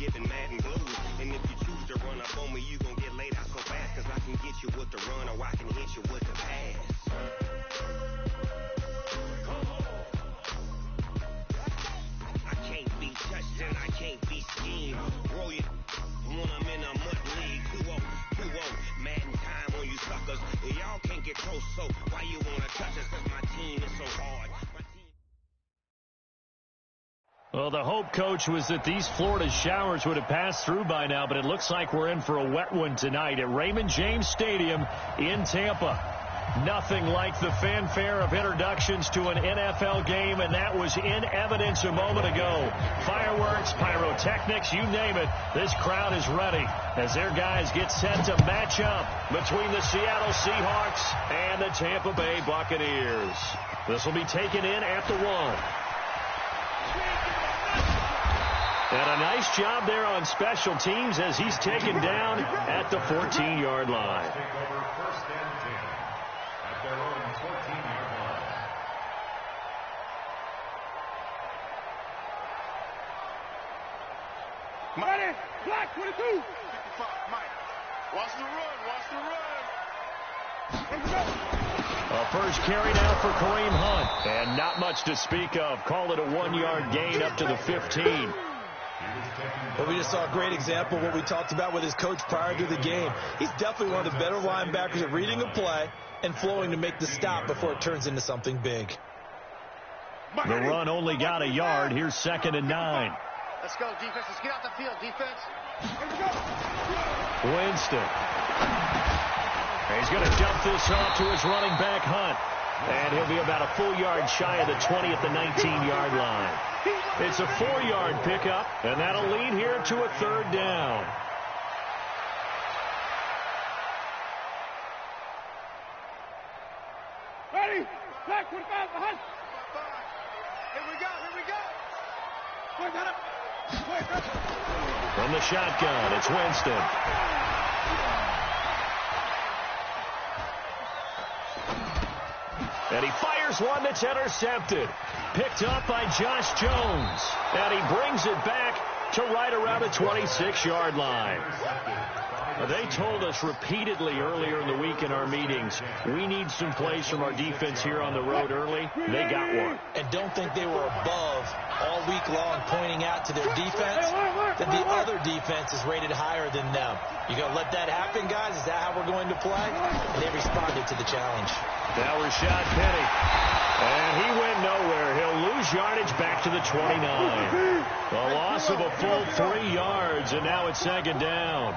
giving mad and blues. And if you choose to run up on me, you gon' get laid out so fast. Cause I can get you with the run or I can hit you with the pass. I can't be touched and I can't be schemed. Roll you when I'm in a mud league. 2-0, mad in time on you suckers. Y'all can't get close, so why you wanna touch us? Cause my team is so hard. Well, the hope, Coach, was that these Florida showers would have passed through by now, but it looks like we're in for a wet one tonight at Raymond James Stadium in Tampa. Nothing like the fanfare of introductions to an NFL game, and that was in evidence a moment ago. Fireworks, pyrotechnics, you name it, this crowd is ready as their guys get set to match up between the Seattle Seahawks and the Tampa Bay Buccaneers. This will be taken in at the 1. And a nice job there on special teams as he's taken down at the 14-yard line. Take over first and 10 at their own 14-yard line. Ready, black 22. 55, Mike. Watch the run. A first carry now for Kareem Hunt. And not much to speak of. Call it a 1-yard gain up to the 15. Well, we just saw a great example of what we talked about with his coach prior to the game. He's definitely one of the better linebackers at reading a play and flowing to make the stop before it turns into something big. The run only got a yard. Here's 2nd and 9. Let's go, defense. Let's get out the field, defense. Winston. He's going to dump this off to his running back, Hunt. And he'll be about a full yard shy of the 20 at the 19-yard line. It's a 4-yard pickup, and that'll lead here to a 3rd down. Ready, black 25 behind. Here we go, here we go. From the shotgun, it's Winston. And he fires one that's intercepted. Picked up by Josh Jones. And he brings it back to right around the 26-yard line. They told us repeatedly earlier in the week in our meetings, we need some plays from our defense here on the road early. They got one. And don't think they were above all week long pointing out to their defense that the other defense is rated higher than them. You going to let that happen, guys? Is that how we're going to play? And they responded to the challenge. Now Rashad Penny. And he went nowhere. He'll lose yardage back to the 29. A loss of a full 3 yards, and now it's 2nd down.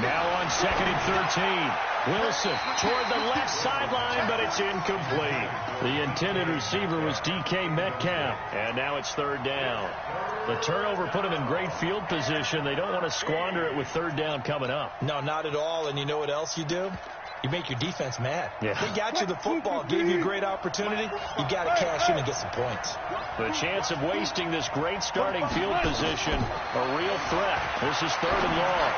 Now on 2nd and 13. Wilson toward the left sideline, but it's incomplete. The intended receiver was DK Metcalf, and now it's 3rd down. The turnover put him in great field position. They don't want to squander it with 3rd down coming up. No, not at all. And you know what else you do? You make your defense mad. Yeah. They got you the football, gave you a great opportunity. You got to cash in and get some points. The chance of wasting this great starting field position, a real threat. This is 3rd and long.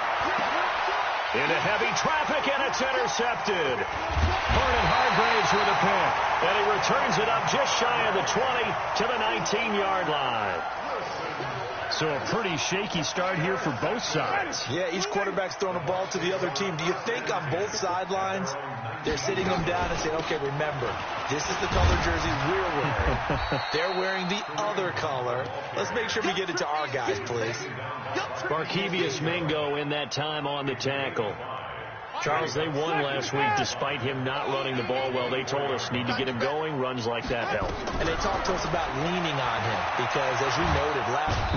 Into heavy traffic, and it's intercepted. Vernon Hargraves with a pick. And he returns it up just shy of the 20 to the 19-yard line. So a pretty shaky start here for both sides. Yeah, each quarterback's throwing a ball to the other team. Do you think on both sidelines they're sitting them down and saying, okay, remember, this is the color jersey we're wearing. They're wearing the other color. Let's make sure we get it to our guys, please. Barkevius Mingo in that time on the tackle. Charles, they won last week despite him not running the ball well. They told us need to get him going. Runs like that help. And they talked to us about leaning on him because, as you noted,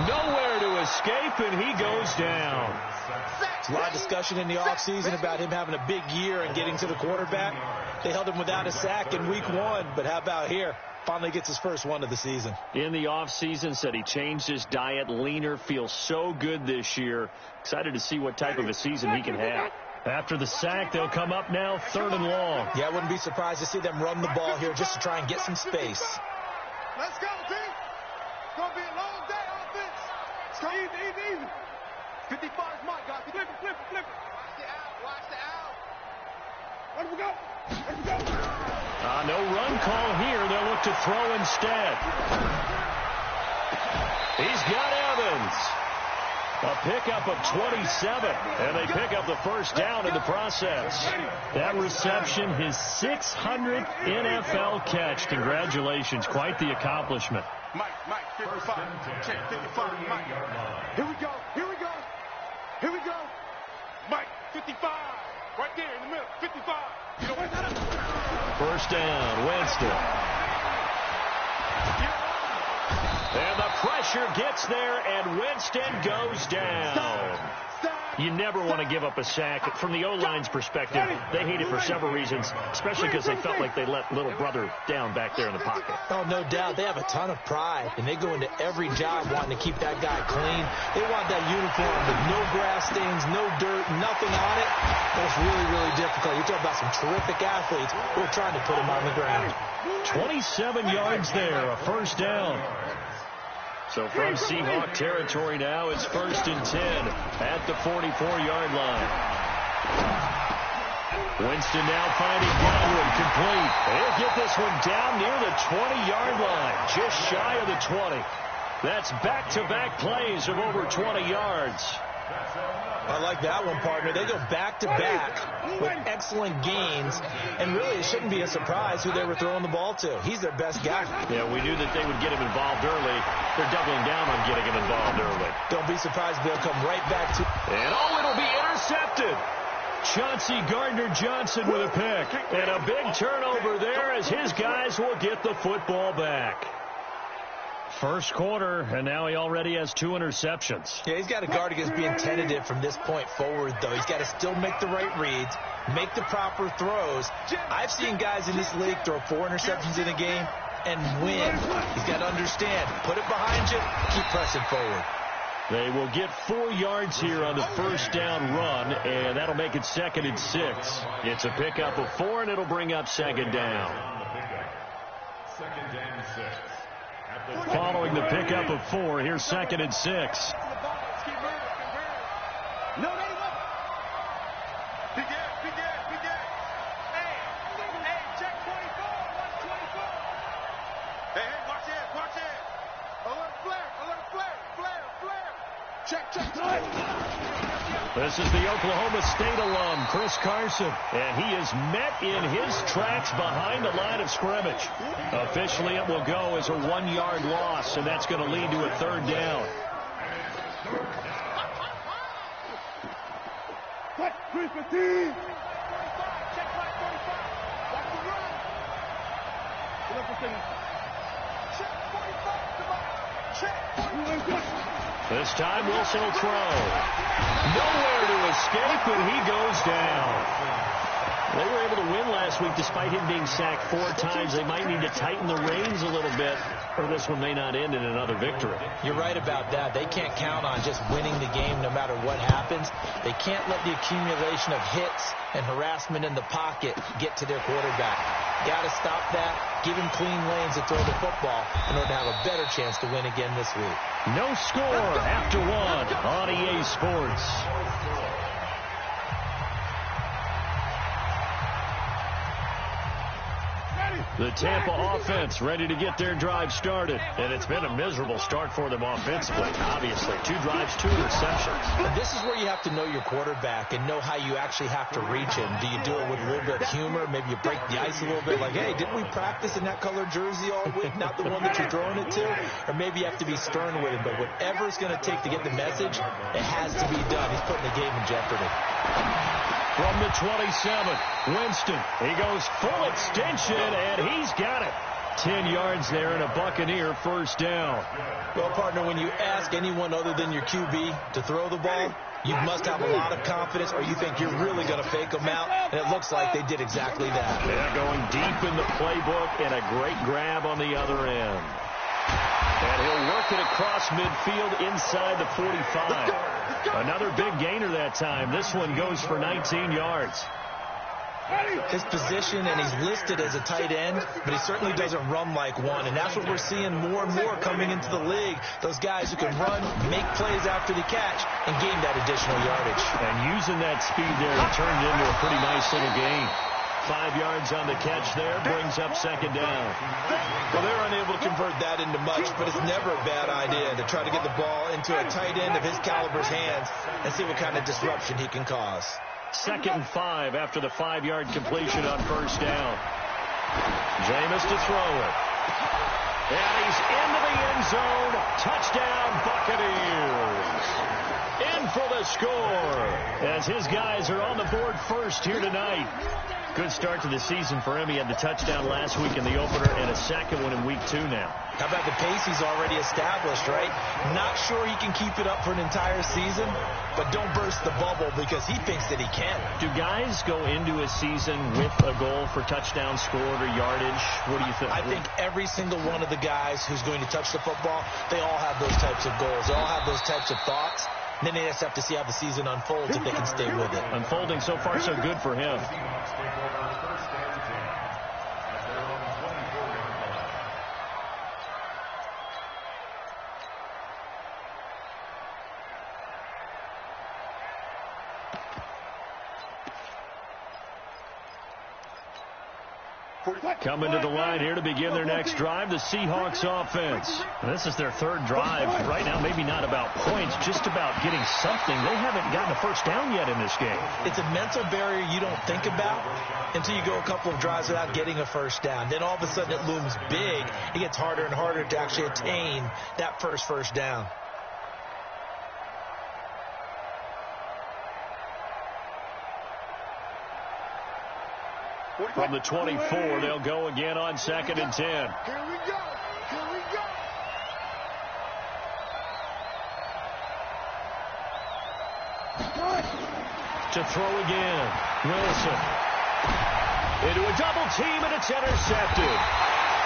nowhere to escape, and he goes down. There's a lot of discussion in the offseason about him having a big year and getting to the quarterback. They held him without a sack in week 1, but how about here? Finally gets his first one of the season. In the offseason, said he changed his diet, leaner, feels so good this year. Excited to see what type of a season he can have. After the sack, they'll come up now 3rd and long. Yeah, I wouldn't be surprised to see them run the ball here just to try and get some space. Let's go, team. It's going to be a long day on offense. It's going to easy. 55 is my guy. Flip it. Watch the out. Let we go. No run call here. They'll look to throw instead. He's got Evans. A pickup of 27, and they pick up the first down in the process. That reception, his 600th NFL catch. Congratulations, quite the accomplishment. Mike, 55. Check, 55, Mike. Here we go. Mike, 55. Right there in the middle, 55. You know what? First down, Winston. And the pressure gets there, and Winston goes down. You never want to give up a sack. From the O-line's perspective, they hate it for several reasons, especially because they felt like they let little brother down back there in the pocket. Oh, no doubt. They have a ton of pride, and they go into every job wanting to keep that guy clean. They want that uniform with no grass stains, no dirt, nothing on it. That's really, really difficult. You talk about some terrific athletes who are trying to put him on the ground. 27 yards there, a first down. So from Seahawk territory now, it's 1st and 10 at the 44-yard line. Winston now finding Godwin, complete. He'll get this one down near the 20-yard line, just shy of the 20. That's back-to-back plays of over 20 yards. I like that one, partner. They go back-to-back with excellent gains, and really it shouldn't be a surprise who they were throwing the ball to. He's their best guy. Yeah, we knew that they would get him involved early. They're doubling down on getting him involved early. Don't be surprised they'll come right back to... And it'll be intercepted. Chauncey Gardner-Johnson with a pick. And a big turnover there as his guys will get the football back. First quarter, and now he already has 2 interceptions. Yeah, he's got to guard against being tentative from this point forward, though. He's got to still make the right reads, make the proper throws. I've seen guys in this league throw 4 interceptions in a game and win. He's got to understand, put it behind you, keep pressing forward. They will get 4 yards here on the first down run, and that'll make it 2nd and 6. It's a pickup of 4, and it'll bring up 2nd down. 2nd and 6. Following the pickup of 4, here's 2nd and 6. No, they won't. Big ass. Hey, check 24. Watch 24. Hey, watch it. Alert flare. Check. This is the Oklahoma State alum, Chris Carson, and he is met in his tracks behind the line of scrimmage. Officially, it will go as a 1-yard loss, and that's going to lead to a 3rd down. What? 315. Check 45. Watch the run. Check 45. This time, Wilson will throw. Nowhere to escape, and he goes down. They were able to win last week despite him being sacked 4 times. They might need to tighten the reins a little bit, or this one may not end in another victory. You're right about that. They can't count on just winning the game no matter what happens. They can't let the accumulation of hits and harassment in the pocket get to their quarterback. Got to stop that. Give him clean lanes to throw the football in order to have a better chance to win again this week. No score after 1 on EA Sports. The Tampa offense ready to get their drive started. And it's been a miserable start for them offensively. Obviously, 2 drives, 2 interceptions. And this is where you have to know your quarterback and know how you actually have to reach him. Do you do it with a little bit of humor? Maybe you break the ice a little bit. Like, hey, didn't we practice in that color jersey all week? Not the one that you're throwing it to? Or maybe you have to be stern with him. But whatever it's going to take to get the message, it has to be done. He's putting the game in jeopardy. From the 27, Winston. He goes full extension, and he's got it. 10 yards there and a Buccaneer first down. Well, partner, when you ask anyone other than your QB to throw the ball, you must have a lot of confidence, or you think you're really going to fake them out, and it looks like they did exactly that. Yeah, going deep in the playbook, and a great grab on the other end. And he'll work it across midfield inside the 45. Another big gainer that time. This one goes for 19 yards. His position, and he's listed as a tight end, but he certainly doesn't run like one, and that's what we're seeing more and more coming into the league. Those guys who can run, make plays after the catch, and gain that additional yardage. And using that speed there, it turned into a pretty nice little gain. 5 yards on the catch there, brings up second down. Well, they're unable able to convert that into much, but it's never a bad idea to try to get the ball into a tight end of his caliber's hands and see what kind of disruption he can cause. 2nd and 5 after the 5-yard completion on first down. Jameis to throw it. And he's into the end zone. Touchdown, Buccaneers. In for the score as his guys are on the board first here tonight. Good start to the season for him. He had the touchdown last week in the opener and a second one in week 2 now. How about the pace he's already established, right? Not sure he can keep it up for an entire season, but don't burst the bubble because he thinks that he can. Do guys go into a season with a goal for touchdown scored or yardage? What do you think? I think every single one of the guys who's going to touch the football, they all have those types of goals. They all have those types of thoughts. And then they just have to see how the season unfolds if they can stay with it. Unfolding so far so good for him. Coming to the line here to begin their next drive, the Seahawks offense. This is their 3rd drive. Right now, maybe not about points, just about getting something. They haven't gotten a first down yet in this game. It's a mental barrier you don't think about until you go a couple of drives without getting a first down. Then all of a sudden it looms big. It gets harder and harder to actually attain that first down. From the 24, they'll go again on 2nd and 10. Here we go. Here we go. To throw again. Wilson. Into a double team, and it's intercepted.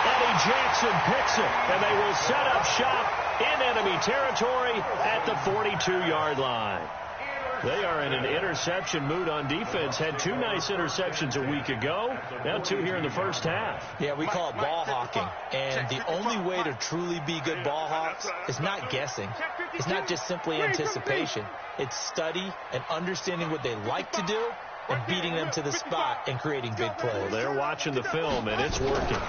Eddie Jackson picks it, and they will set up shop in enemy territory at the 42-yard line. They are in an interception mood on defense. Had 2 nice interceptions a week ago. Now 2 here in the first half. Yeah, we call it ball hawking. And the only way to truly be good ball hawks is not guessing. It's not just simply anticipation. It's study and understanding what they like to do and beating them to the spot and creating big plays. Well, they're watching the film, and it's working.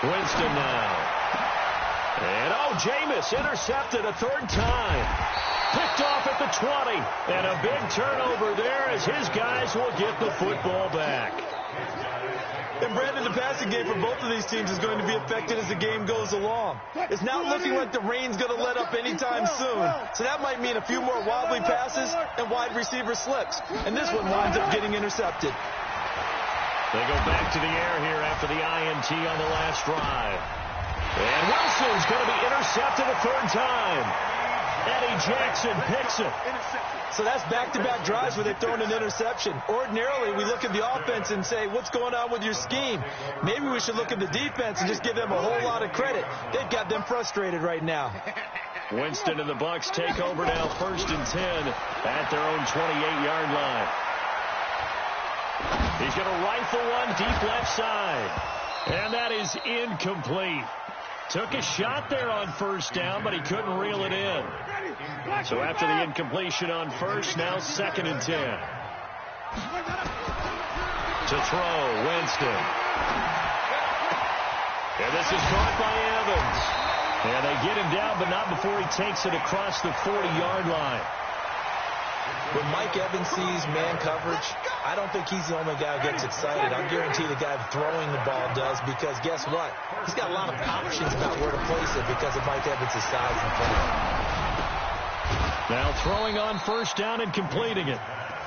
Winston now. And, Jameis intercepted a 3rd time. Picked off at the 20. And a big turnover there as his guys will get the football back. And, Brandon, the passing game for both of these teams is going to be affected as the game goes along. It's not looking like the rain's going to let up anytime soon. So that might mean a few more wobbly passes and wide receiver slips. And this one winds up getting intercepted. They go back to the air here after the INT on the last drive. And Wilson's going to be intercepted a 3rd time. Eddie Jackson picks it. So that's back-to-back drives where they've thrown an interception. Ordinarily, we look at the offense and say, what's going on with your scheme? Maybe we should look at the defense and just give them a whole lot of credit. They've got them frustrated right now. Winston and the Bucs take over now 1st and 10 at their own 28-yard line. He's going to rifle one deep left side. And that is incomplete. Took a shot there on 1st down, but he couldn't reel it in. So after the incompletion on 1st, now 2nd and 10. To throw, Winston. And this is caught by Evans. And they get him down, but not before he takes it across the 40-yard line. When Mike Evans sees man coverage, I don't think he's the only guy who gets excited. I guarantee the guy throwing the ball does, because guess what? He's got a lot of options about where to place it because of Mike Evans' size and frame. Now throwing on 1st down and completing it.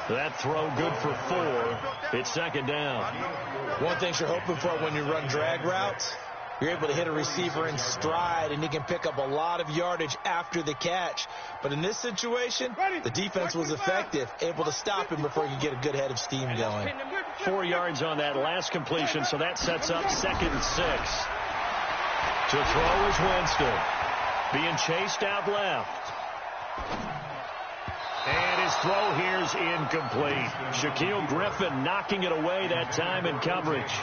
That throw good for 4. It's 2nd down. One thing you're hoping for when you run drag routes, you're able to hit a receiver in stride, and he can pick up a lot of yardage after the catch. But in this situation, the defense was effective, able to stop him before he could get a good head of steam going. 4 yards on that last completion, so that sets up 2nd and 6. To throw is Winston. Being chased out left. And his throw here is incomplete. Shaquille Griffin knocking it away that time in coverage.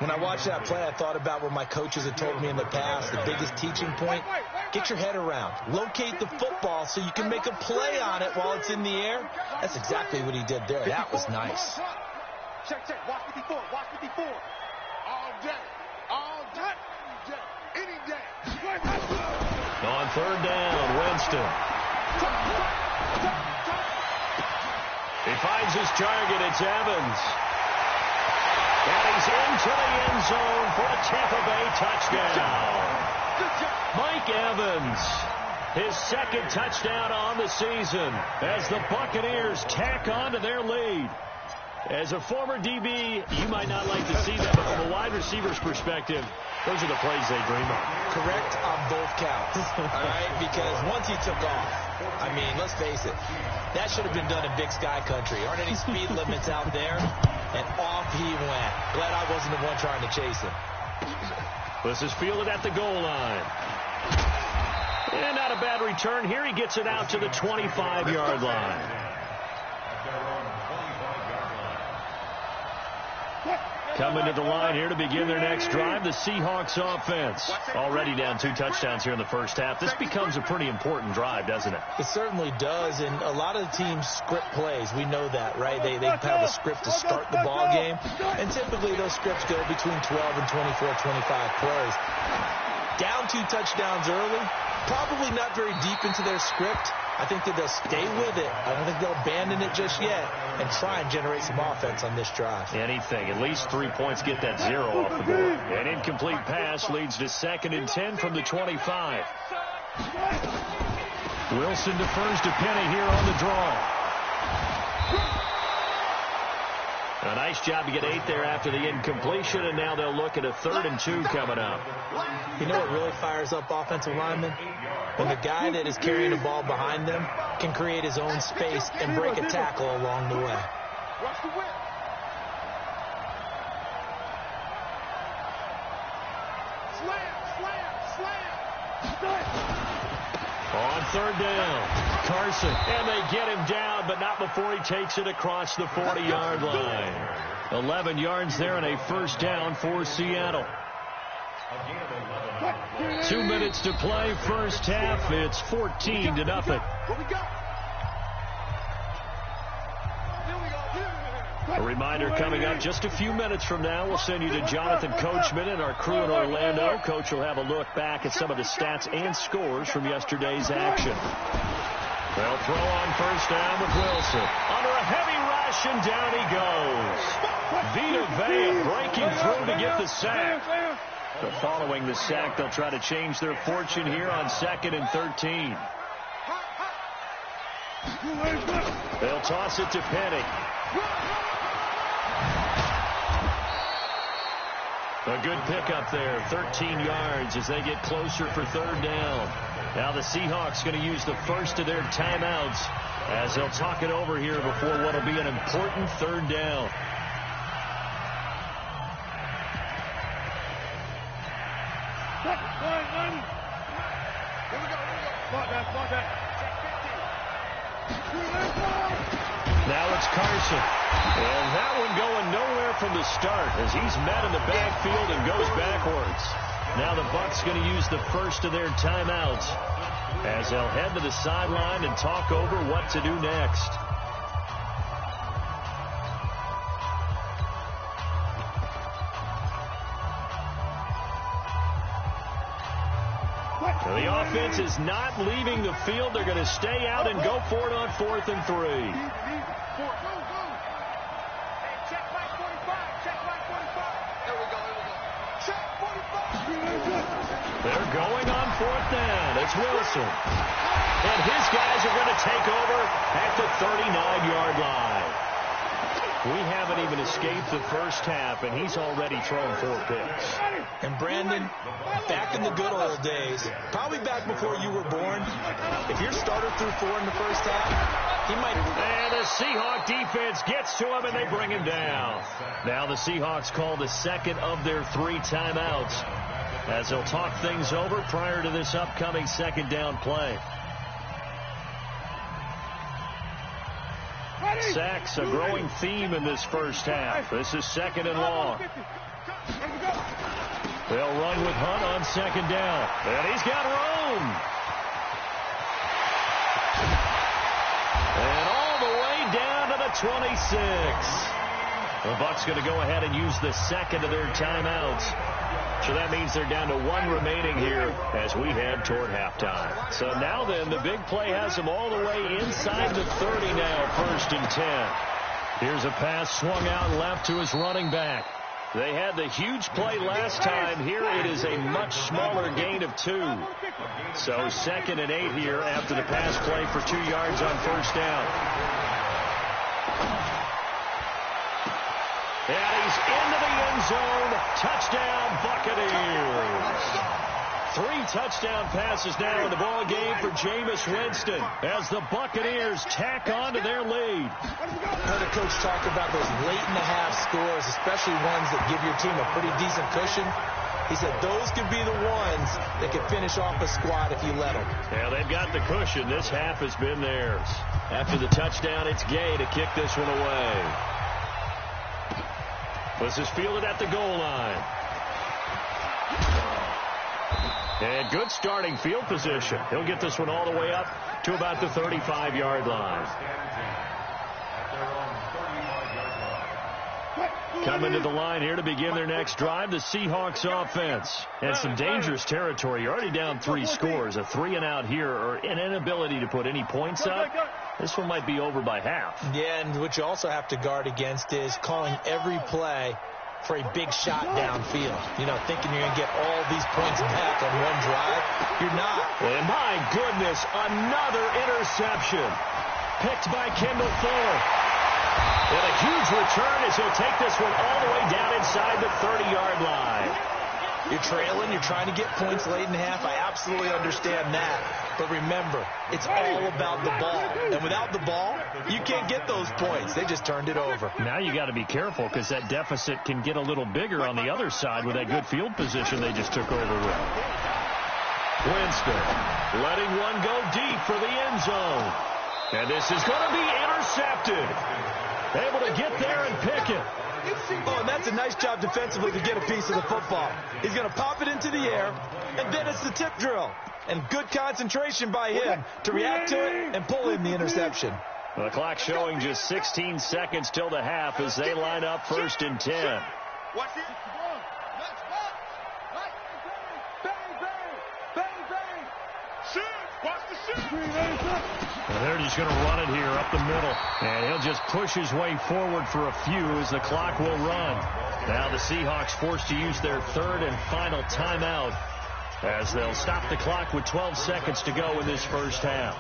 When I watched that play, I thought about what my coaches had told me in the past. The biggest teaching point, get your head around. Locate the football so you can make a play on it while it's in the air. That's exactly what he did there. That was nice. Check. Watch 54. All day. Third down, Winston. He finds his target. It's Evans. And he's into the end zone for a Tampa Bay touchdown. Mike Evans, his second touchdown on the season as the Buccaneers tack on to their lead. As a former DB, you might not like to see that, but from a wide receiver's perspective, those are the plays they dream of. Correct on both counts, all right? Because once he took off, I mean, let's face it, that should have been done in Big Sky Country. Aren't any speed limits out there? And off he went. Glad I wasn't the one trying to chase him. This is fielded at the goal line. And not a bad return here. He gets it out to the 25-yard line. Coming to the line here to begin their next drive, the Seahawks offense. Already down 2 touchdowns here in the first half. This becomes a pretty important drive, doesn't it? It certainly does, and a lot of the teams script plays. We know that, right? They have a script to start the ball game, and typically those scripts go between 12 and 24, 25 plays. Down 2 touchdowns early, probably not very deep into their script. I think that they'll stay with it. I don't think they'll abandon it just yet and try and generate some offense on this drive. Anything. At least 3 points, get that 0 off the board. An incomplete pass leads to 2nd and 10 from the 25. Wilson defers to Penny here on the draw. A nice job to get 8 there after the incompletion, and now they'll look at a 3rd and 2 coming up. You know what really fires up offensive linemen? When the guy that is carrying the ball behind them can create his own space and break a tackle along the way. On 3rd down, Carson, and they get him down, but not before he takes it across the 40-yard line. 11 yards there and a 1st down for Seattle. 2 minutes to play, first half. It's 14-0. A reminder coming up just a few minutes from now. We'll send you to Jonathan Coachman and our crew in Orlando. Coach will have a look back at some of the stats and scores from yesterday's action. They'll throw on 1st down with Wilson. Under a heavy rush, and down he goes. Vita Vea breaking through to get the sack. But following the sack, they'll try to change their fortune here on 2nd and 13. They'll toss it to Penny. A good pickup there, 13 yards as they get closer for 3rd down. Now the Seahawks going to use the first of their timeouts as they'll talk it over here before what will be an important 3rd down. Now it's Carson. And that one going nowhere from the start as he's met in the backfield and goes backwards. Now the Bucs going to use the first of their timeouts as they'll head to the sideline and talk over what to do next. Now the offense is not leaving the field. They're going to stay out and go for it on 4th and 3. They're going on 4th down. It's Wilson. And his guys are going to take over at the 39-yard line. We haven't even escaped the first half, and he's already thrown 4 picks. And Brandon, back in the good old days, probably back before you were born, if your starter threw 4 in the first half, he might... And the Seahawk defense gets to him, and they bring him down. Now the Seahawks call the 2nd of their 3 timeouts as they'll talk things over prior to this upcoming 2nd down play. Sacks, a growing theme in this first half. This is 2nd and long. They'll run with Hunt on 2nd down. And he's got room. And all the way down to the 26. The Bucs going to go ahead and use the 2nd of their timeouts So that means they're down to 1 remaining here as we head toward halftime. So now then, the big play has them all the way inside the 30 now, 1st and 10. Here's a pass swung out left to his running back. They had the huge play last time. Here it is a much smaller gain of 2. So 2nd and 8 here after the pass play for 2 yards on 1st down. And he's into the end zone. Touchdown, Buccaneers. 3 touchdown passes now in the ball game for Jameis Winston as the Buccaneers tack on to their lead. I heard a coach talk about those late-in-the-half scores, especially ones that give your team a pretty decent cushion. He said those could be the ones that could finish off a squad if you let them. Yeah, they've got the cushion. This half has been theirs. After the touchdown, it's Gay to kick this one away. This is fielded at the goal line. And good starting field position. He'll get this one all the way up to about the 35-yard line. Coming to the line here to begin their next drive, the Seahawks offense. And some dangerous territory. You're already down 3 scores. A 3-and-out here or an inability to put any points up. This one might be over by half. Yeah, and what you also have to guard against is calling every play for a big shot downfield. You know, thinking you're going to get all these points back on one drive. You're not. And my goodness, another interception. Picked by Kendall Fuller. And a huge return as he'll take this one all the way down inside the 30-yard line. You're trailing. You're trying to get points late in the half. I absolutely understand that. But remember, it's all about the ball. And without the ball, you can't get those points. They just turned it over. Now you got to be careful because that deficit can get a little bigger on the other side with that good field position they just took over with. Winston letting one go deep for the end zone. And this is going to be intercepted. Able to get there and pick it. Oh, and that's a nice job defensively to get a piece of the football. He's going to pop it into the air, and then it's the tip drill. And good concentration by him to react to it and pull in the interception. The clock showing just 16 seconds till the half as they line up 1st and 10. Watch it. Watch the shoot. And they're just going to run it here up the middle. And he'll just push his way forward for a few as the clock will run. Now the Seahawks forced to use their 3rd and final timeout as they'll stop the clock with 12 seconds to go in this first half.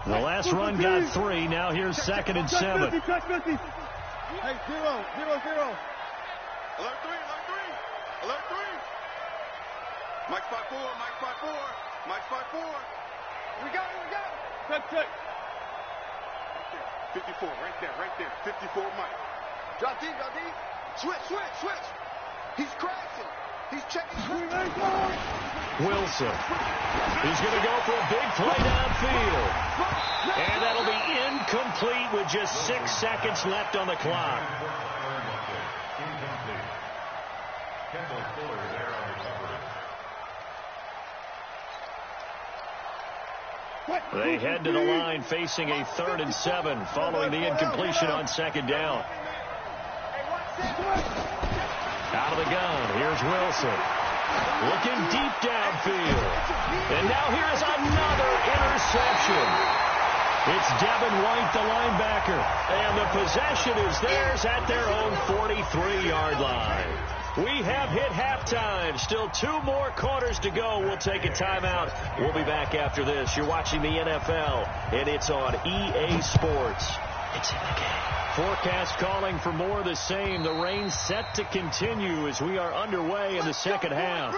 The last run got 3. Now here's 2nd and 7. Hey, 0-0-0. Alert 3. Alert 3. Mike 5-4. Mike 5-4. We got it. Check. 54, right there. 54, Mike. Drop deep. Switch. He's crashing. He's checking. Wilson. He's going to go for a big play downfield. And that'll be incomplete with just 6 seconds left on the clock. They head to the line facing a 3rd and 7 following the incompletion on 2nd down. Out of the gun, here's Wilson. Looking deep downfield. And now here is another interception. It's Devin White, the linebacker. And the possession is theirs at their own 43-yard line. We have hit halftime. Still 2 more quarters to go. We'll take a timeout. We'll be back after this. You're watching the NFL, and it's on EA Sports. It's in the game. Forecast calling for more of the same. The rain set to continue as we are underway in the second half.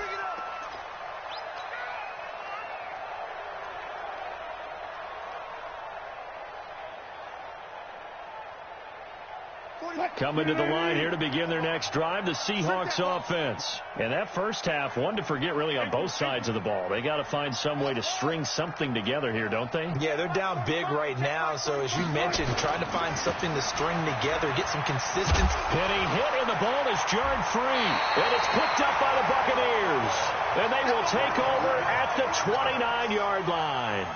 Coming to the line here to begin their next drive, the Seahawks offense. And that first half, one to forget really on both sides of the ball. They got to find some way to string something together here, don't they? Yeah, they're down big right now. So as you mentioned, trying to find something to string together, get some consistency. Penny hit and the ball is jarred free. And it's picked up by the Buccaneers. And they will take over at the 29-yard line.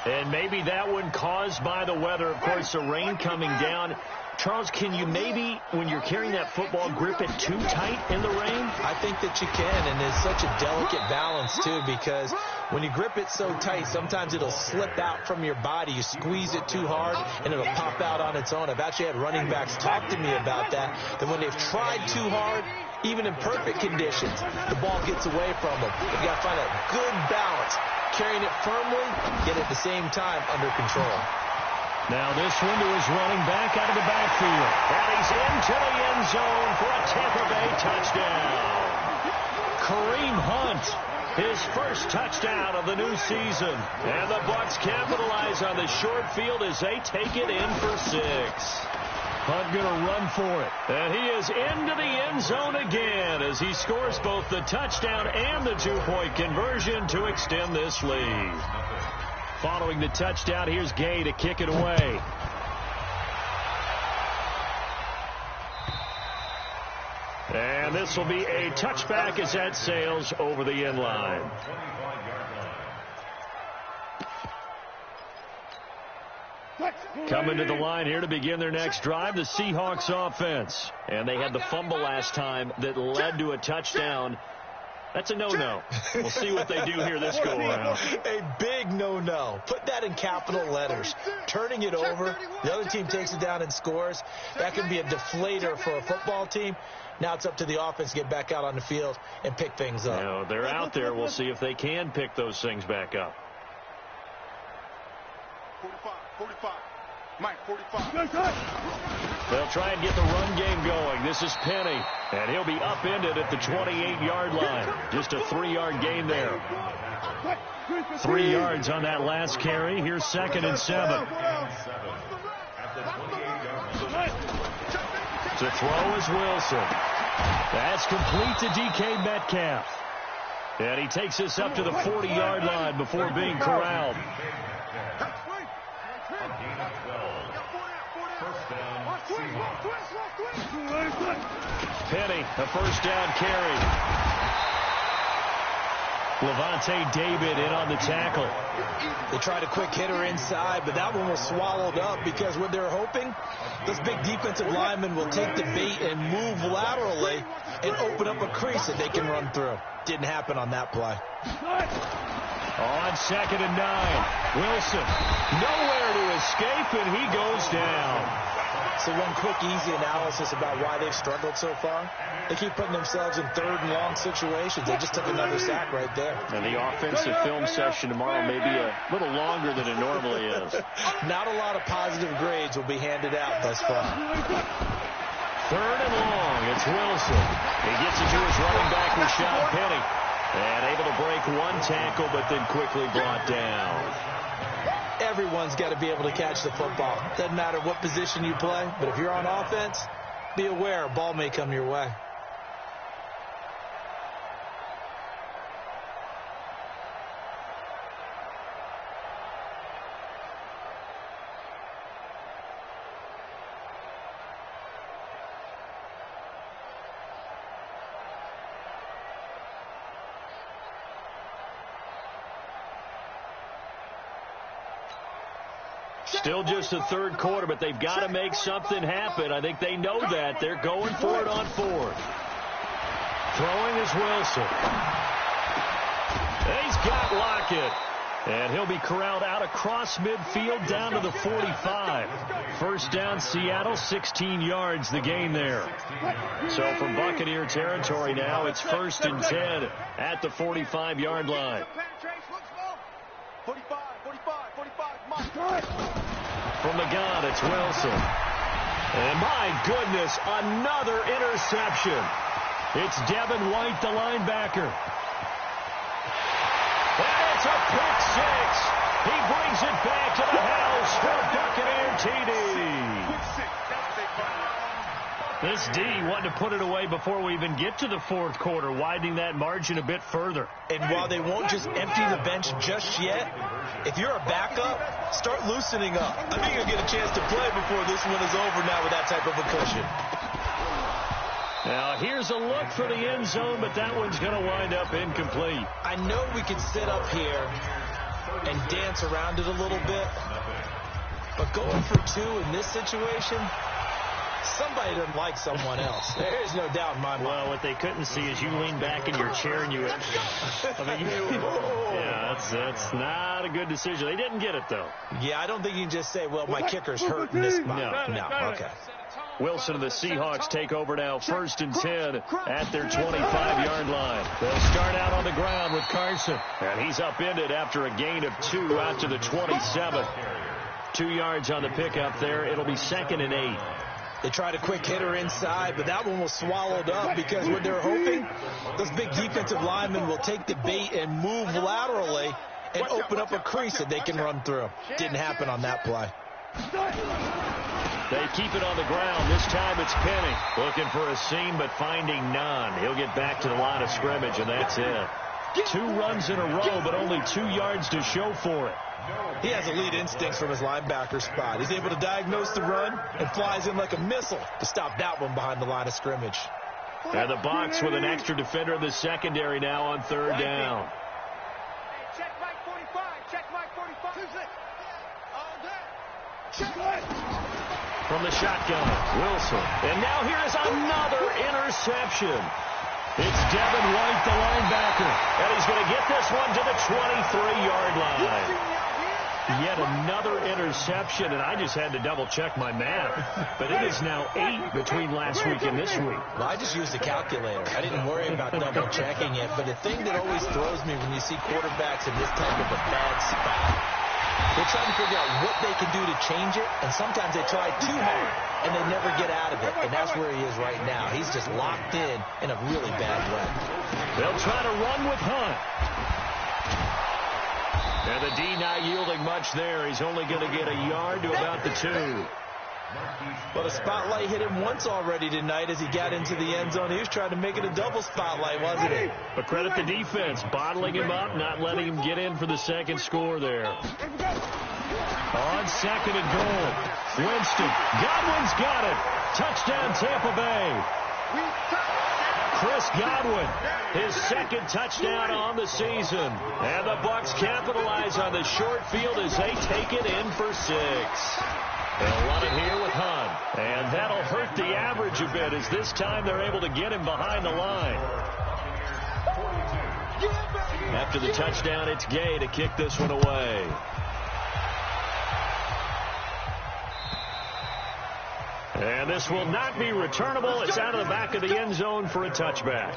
And maybe that one caused by the weather. Of course, the rain coming down Charles, can you maybe, when you're carrying that football, grip it too tight in the rain? I think that you can, and it's such a delicate balance, too, because when you grip it so tight, sometimes it'll slip out from your body. You squeeze it too hard, and it'll pop out on its own. I've actually had running backs talk to me about that when they've tried too hard, even in perfect conditions, the ball gets away from them. You've got to find a good balance, carrying it firmly, yet at the same time under control. Now this one to his running back out of the backfield. And he's into the end zone for a Tampa Bay touchdown. Kareem Hunt, his first touchdown of the new season. And the Bucs capitalize on the short field as they take it in for 6. Hunt going to run for it. And he is into the end zone again as he scores both the touchdown and the 2-point conversion to extend this lead. Following the touchdown, here's Gay to kick it away. And this will be a touchback as that sails over the end line. Coming to the line here to begin their next drive, the Seahawks offense. And they had the fumble last time that led to a touchdown. That's a no-no. We'll see what they do here this go-around. A big no-no. Put that in capital letters. Turning it over, the other team takes it down and scores. That can be a deflator for a football team. Now it's up to the offense to get back out on the field and pick things up. Now, they're out there. We'll see if they can pick those things back up. 45. Mike, 45. They'll try and get the run game going. This is Penny, and he'll be upended at the 28-yard line. Just a 3-yard gain there. 3 yards on that last carry. Here's 2nd and 7. To throw is Wilson. That's complete to DK Metcalf. And he takes us up to the 40-yard line before being corralled. Penny, a first down carry. Levante David in on the tackle. They tried a quick hitter inside, but that one was swallowed up because what they're hoping, this big defensive lineman will take the bait and move laterally and open up a crease that they can run through. Didn't happen on that play. On 2nd and 9, Wilson nowhere to escape, and he goes down. So one quick, easy analysis about why they've struggled so far. They keep putting themselves in 3rd and long situations. They just took another sack right there. And the offensive film session tomorrow may be a little longer than it normally is. Not a lot of positive grades will be handed out thus far. 3rd and long, it's Wilson. He gets it to his running back, Rashad Penny. And able to break one tackle, but then quickly brought down. Everyone's got to be able to catch the football. Doesn't matter what position you play, but if you're on offense, be aware a ball may come your way. Still just the 3rd quarter, but they've got to make something happen. I think they know that. They're going for it on 4th. Throwing is Wilson. He's got Lockett. And he'll be corralled out across midfield down to the 45. First down, Seattle, 16 yards the gain there. So from Buccaneer territory now, it's 1st and 10 at the 45-yard line. 45. From the gun, it's Wilson. And my goodness, another interception. It's Devin White, the linebacker. And it's a pick 6. He brings it back to the house for a Buccaneer TD. This D wanted to put it away before we even get to the 4th quarter, widening that margin a bit further. And while they won't just empty the bench just yet, if you're a backup, start loosening up. I think you'll get a chance to play before this one is over now with that type of a cushion. Now, here's a look for the end zone, but that one's going to wind up incomplete. I know we could sit up here and dance around it a little bit, but going for 2 in this situation, Somebody doesn't like someone else. There's no doubt in my mind. Well, what they couldn't see is you lean back in your chair and you... yeah, that's not a good decision. They didn't get it, though. Yeah, I don't think you can just say, well, my kicker's hurt in this spot. No, okay. Wilson and the Seahawks take over now, 1st and 10 at their 25-yard line. They'll start out on the ground with Carson, and he's upended after a gain of 2 out to the 27. 2 yards on the pickup there. It'll be 2nd and 8. They tried a quick hitter inside, but that one was swallowed up because what they're hoping, those big defensive linemen will take the bait and move laterally and open up a crease that they can run through. Didn't happen on that play. They keep it on the ground. This time it's Penny. Looking for a seam, but finding none. He'll get back to the line of scrimmage, and that's it. 2 runs in a row, but only 2 yards to show for it. He has elite instincts from his linebacker spot. He's able to diagnose the run and flies in like a missile to stop that one behind the line of scrimmage. And the box with an extra defender in the secondary now on 3rd down. Check Mike 45. Check Mike 45. All day. Check Mike. From the shotgun, Wilson. And now here's another interception. It's Devin White, the linebacker. And he's going to get this one to the 23-yard line. Yet another interception, and I just had to double-check my math. But it is now 8 between last week and this week. Well, I just used a calculator. I didn't worry about double-checking it. But the thing that always throws me when you see quarterbacks in this type of a bad spot, they're trying to figure out what they can do to change it, and sometimes they try too hard, and they never get out of it. And that's where he is right now. He's just locked in a really bad way. They'll try to run with Hunt. And the D not yielding much there. He's only going to get a yard to about the 2. Well, the spotlight hit him once already tonight as he got into the end zone. He was trying to make it a double spotlight, wasn't he? But credit the defense, bottling him up, not letting him get in for the second score there. On 2nd and goal, Winston. Godwin's got it. Touchdown, Tampa Bay. Chris Godwin, his 2nd touchdown on the season. And the Bucs capitalize on the short field as they take it in for 6. They'll run it here with Hunt. And that'll hurt the average a bit as this time they're able to get him behind the line. After the touchdown, it's Gay to kick this one away. And this will not be returnable. It's out of the back of the end zone for a touchback.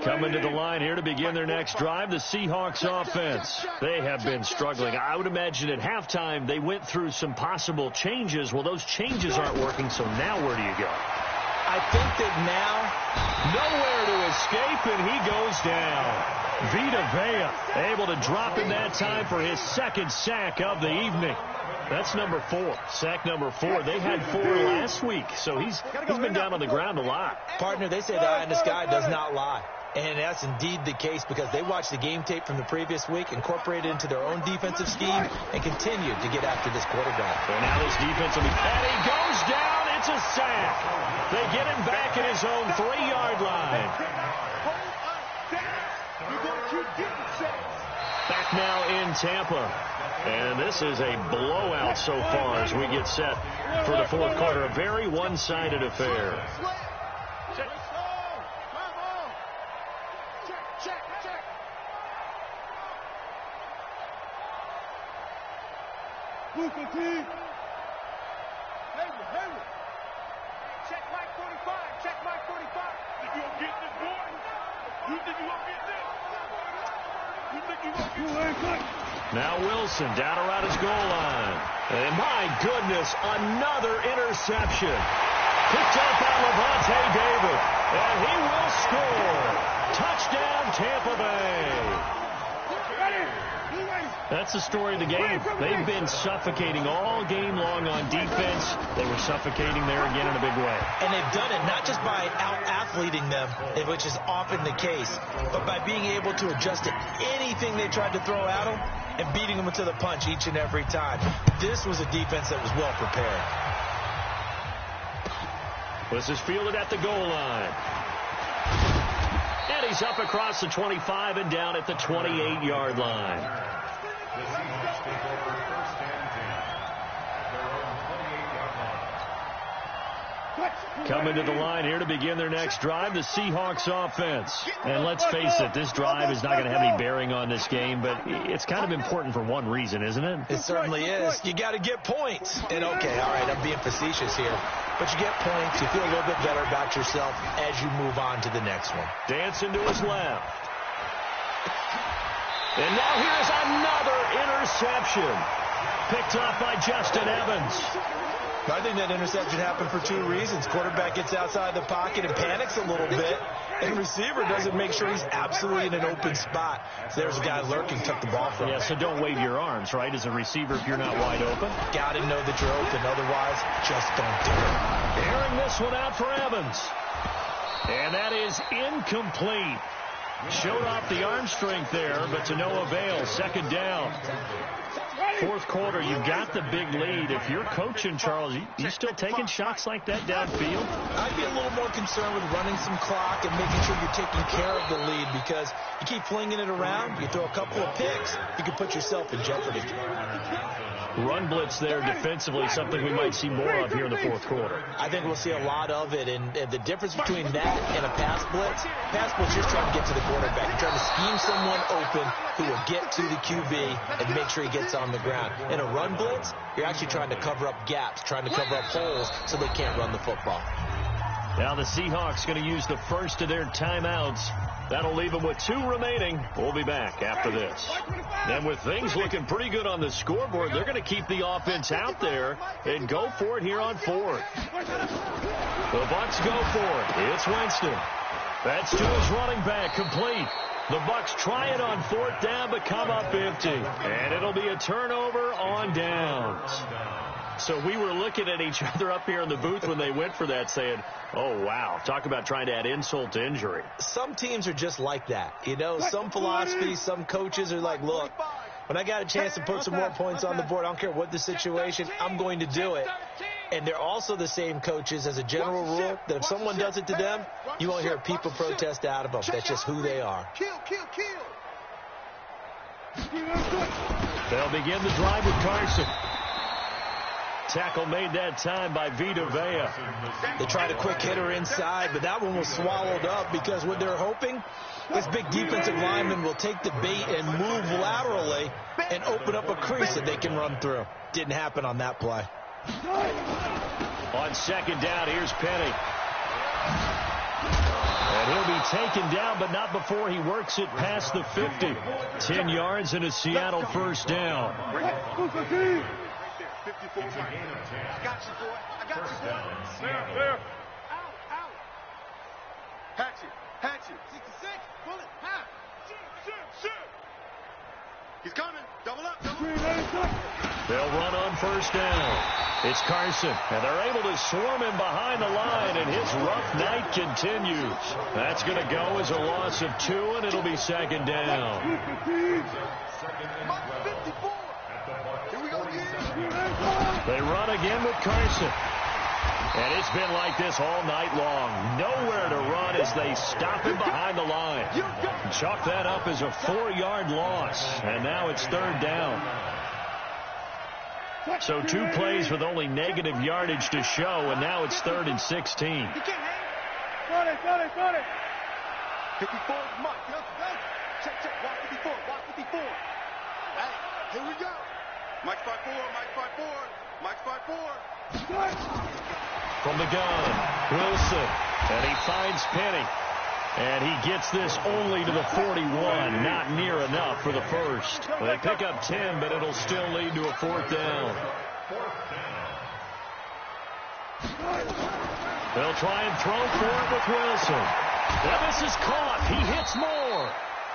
Coming to the line here to begin their next drive, the Seahawks offense. They have been struggling. I would imagine at halftime they went through some possible changes. Well, those changes aren't working, so now where do you go? I think that now nowhere to escape, and he goes down. Vita Vea able to drop in that time for his 2nd sack of the evening. That's number 4. Sack number 4. They had 4 last week, so he's been down on the ground a lot. Partner, they say the eye in the sky does not lie. And that's indeed the case because they watched the game tape from the previous week, incorporated it into their own defensive scheme, and continued to get after this quarterback. So now this defense will be... And he goes down. It's a sack. They get him back at his own 3-yard line. Back now in Tampa. And this is a blowout so far as we get set for the 4th quarter. A very one-sided affair. Check Mike 45. Check Mike 45. Think you gonna get this, boy? You think you gonna get this? You think you gonna get this? Now Wilson down around his goal line. And my goodness, another interception. Picked up by Levante David. And he will score. Touchdown, Tampa Bay. That's the story of the game. They've been suffocating all game long on defense. They were suffocating there again in a big way. And they've done it not just by out-athleting them, which is often the case, but by being able to adjust to anything they tried to throw at them and beating them to the punch each and every time. This was a defense that was well prepared. This is fielded at the goal line. And he's up across the 25 and down at the 28-yard line. Coming to the line here to begin their next drive, the Seahawks offense. And let's face it, this drive is not going to have any bearing on this game, but it's kind of important for one reason, isn't it? It certainly is. You got to get points. And, okay, all right, I'm being facetious here. But you get points, you feel a little bit better about yourself as you move on to the next one. Dancing to his left. And now here's another interception. Picked off by Justin Evans. I think that interception happened for two reasons. Quarterback gets outside the pocket and panics a little bit, and receiver doesn't make sure he's absolutely in an open spot. So there's a guy lurking, took the ball from him. Yeah, so don't wave your arms, right, as a receiver if you're not wide open. Got to know that you're open, otherwise just don't do it. Airing this one out for Evans. And that is incomplete. Showed off the arm strength there, but to no avail. Second down. Fourth quarter, you've got the big lead. If you're coaching, Charles, you still taking shots like that downfield? I'd be a little more concerned with running some clock and making sure you're taking care of the lead, because you keep flinging it around, you throw a couple of picks, you can put yourself in jeopardy. Run blitz there defensively, something we might see more of here in the fourth quarter. I think we'll see a lot of it, and the difference between that and a pass blitz, you're trying to get to the quarterback. You're trying to scheme someone open who will get to the QB and make sure he gets on the ground. In a run blitz, you're actually trying to cover up gaps, trying to cover up holes so they can't run the football. Now the Seahawks going to use the first of their timeouts. That'll leave them with 2 remaining. We'll be back after this. And with things looking pretty good on the scoreboard, they're going to keep the offense out there and go for it here on fourth. The Bucks go for it. It's Winston. That's to his running back, complete. The Bucks try it on fourth down, but come up empty. And it'll be a turnover on downs. So we were looking at each other up here in the booth when they went for that, saying, oh, wow, talk about trying to add insult to injury. Some teams are just like that. You know, some philosophies, some coaches are like, look, when I got a chance to put some more points on the board, I don't care what the situation, I'm going to do it. And they're also the same coaches as a general rule that if someone does it to them, you won't hear people protest out of them. That's just who they are. They'll begin the drive with Carson. Tackle made that time by Vita Vea. They tried a quick hitter inside, but that one was swallowed up because what they're hoping, this big defensive lineman will take the bait and move laterally and open up a crease that they can run through. Didn't happen on that play. On second down, here's Penny. And he'll be taken down, but not before he works it past the 50. 10 yards and a Seattle first down. 54. I got you, boy. I got you, boy. There. Out. Hatchet. 66. Bullet. Half. Shoot. He's coming. Double up. They'll run on first down. It's Carson, and they're able to swarm him behind the line, and his rough night continues. That's going to go as a loss of 2, and it'll be second down. 54. They run again with Carson. And it's been like this all night long. Nowhere to run as they stop him behind the line. Chalk that up as a 4-yard loss. And now it's third down. So 2 plays with only negative yardage to show, and now it's 3rd and 16. Got it. 54 is Mike. Check. Watch 54. Hey, here we go. Mike's 5'4". From the gun, Wilson, and he finds Penny. And he gets this only to the 41, not near enough for the first. They pick up 10, but it'll still lead to a 4th down. They'll try and throw for it with Wilson. Now this is caught. He hits more.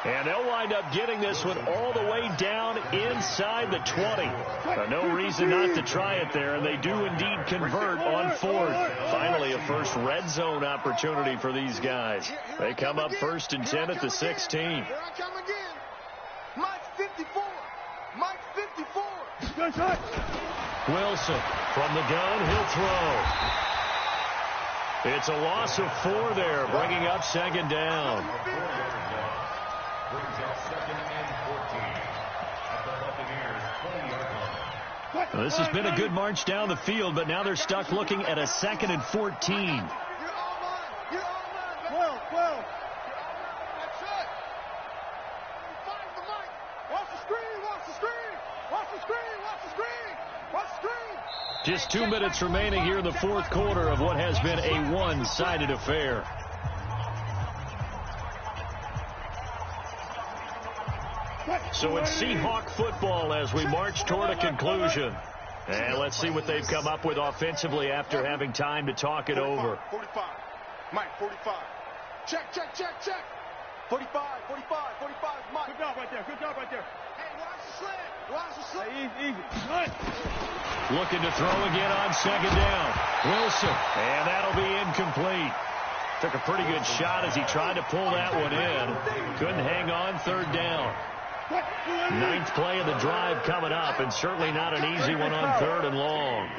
And they'll wind up getting this one all the way down inside the 20. No reason not to try it there, and they do indeed convert on 4th. Finally, a first red zone opportunity for these guys. They come up 1st and 10 at the 16. Here I come again. Mike's 54. Wilson from the gun, he'll throw. It's a loss of 4 there, bringing up second down. Brings up 2nd and 14 at the Buccaneers' 20-yard line. Well, this has been a good march down the field, but now they're stuck looking at a 2nd and 14. 12. That's it. Find the mic. Watch the screen. Watch the screen. Watch the screen. Watch the screen. Watch the screen. Just 2 minutes remaining here in the 4th quarter of what has been a one-sided affair. So it's Seahawk football as we march toward a conclusion. And let's see what they've come up with offensively after having time to talk it over. 45. Mike, 45. Check. 45. Mike. Good job right there. Hey, watch the slant. Hey, easy. Looking to throw again on 2nd down. Wilson. And that'll be incomplete. Took a pretty good shot as he tried to pull that one in. Couldn't hang on 3rd down. 9th play of the drive coming up, and certainly not an easy one on 3rd and long.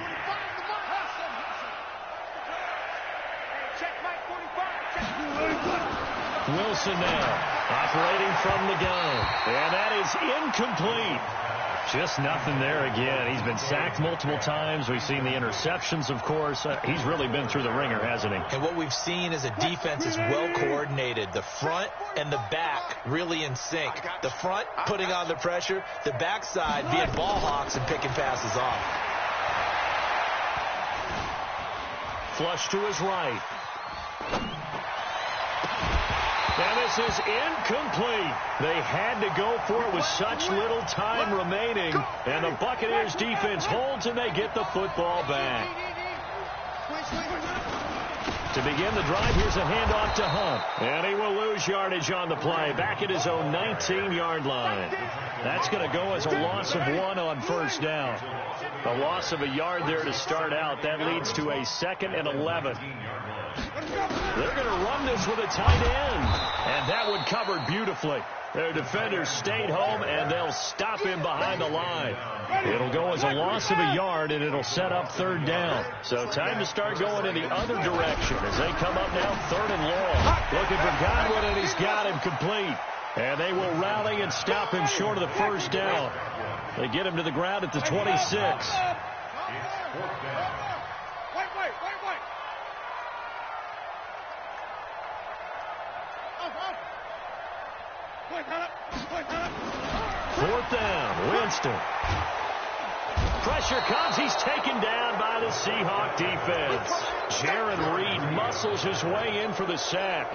Wilson now operating from the gun, and that is incomplete. Just nothing there again. He's been sacked multiple times. We've seen the interceptions, of course. He's really been through the ringer, hasn't he? And what we've seen is a defense is well coordinated. The front and the back really in sync. The front putting on the pressure. The backside being ball hawks and picking passes off. Flush to his right. And this is incomplete. They had to go for it with such little time remaining. And the Buccaneers defense holds and they get the football back. To begin the drive, here's a handoff to Hunt. And he will lose yardage on the play. Back at his own 19-yard line. That's going to go as a loss of 1 on 1st down. A loss of a yard there to start out. That leads to a 2nd and 11. They're going to run this with a tight end. And that one covered beautifully. Their defenders stayed home, and they'll stop him behind the line. It'll go as a loss of a yard, and it'll set up 3rd down. So time to start going in the other direction as they come up now 3rd and long. Looking for Godwin, and he's got him complete. And they will rally and stop him short of the 1st down. They get him to the ground at the 26. Fourth down, Winston. Pressure comes. He's taken down by the Seahawk defense. Jaron Reed muscles his way in for the sack.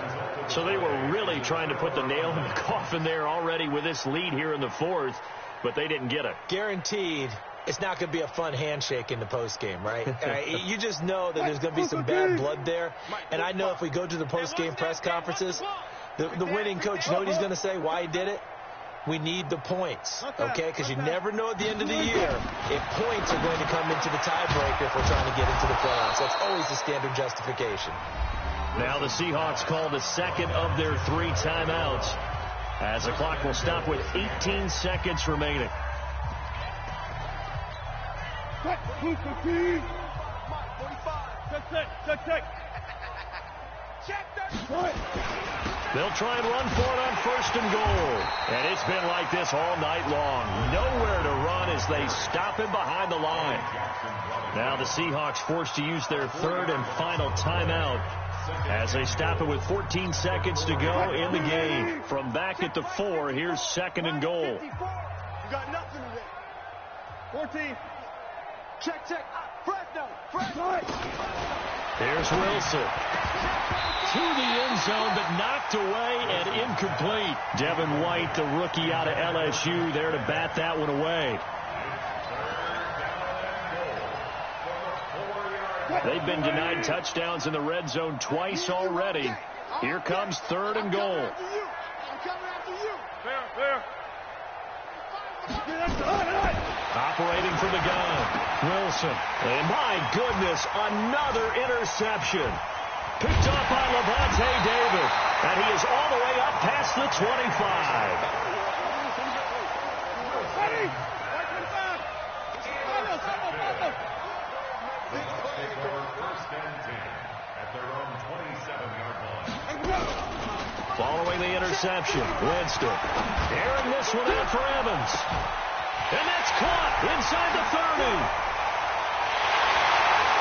So they were really trying to put the nail in the coffin there already with this lead here in the 4th, but they didn't get it. Guaranteed. It's not going to be a fun handshake in the postgame, right? You just know that there's going to be some bad blood there. And I know if we go to the postgame press conferences, the winning coach, you know what he's going to say, why he did it? We need the points, okay? Because you never know at the end of the year if points are going to come into the tiebreaker if we're trying to get into the playoffs. That's always the standard justification. Now the Seahawks call the 2nd of their 3 timeouts as the clock will stop with 18 seconds remaining. They'll try and run for it on 1st and goal. And it's been like this all night long. Nowhere to run as they stop him behind the line. Now the Seahawks forced to use their 3rd and final timeout as they stop it with 14 seconds to go in the game. From back at the 4, here's 2nd and goal. You got nothing today. 14. Check. Fresno. Here's Wilson. To the end zone, but knocked away and incomplete. Devin White, the rookie out of LSU, there to bat that one away. They've been denied touchdowns in the red zone twice already. Here comes 3rd and goal. Operating from the gun, Wilson. And my goodness, another interception. Picked off by Levante David. And he is all the way up past the 25. Following the interception, Winston. Airing this one out for Evans. And that's caught inside the 30.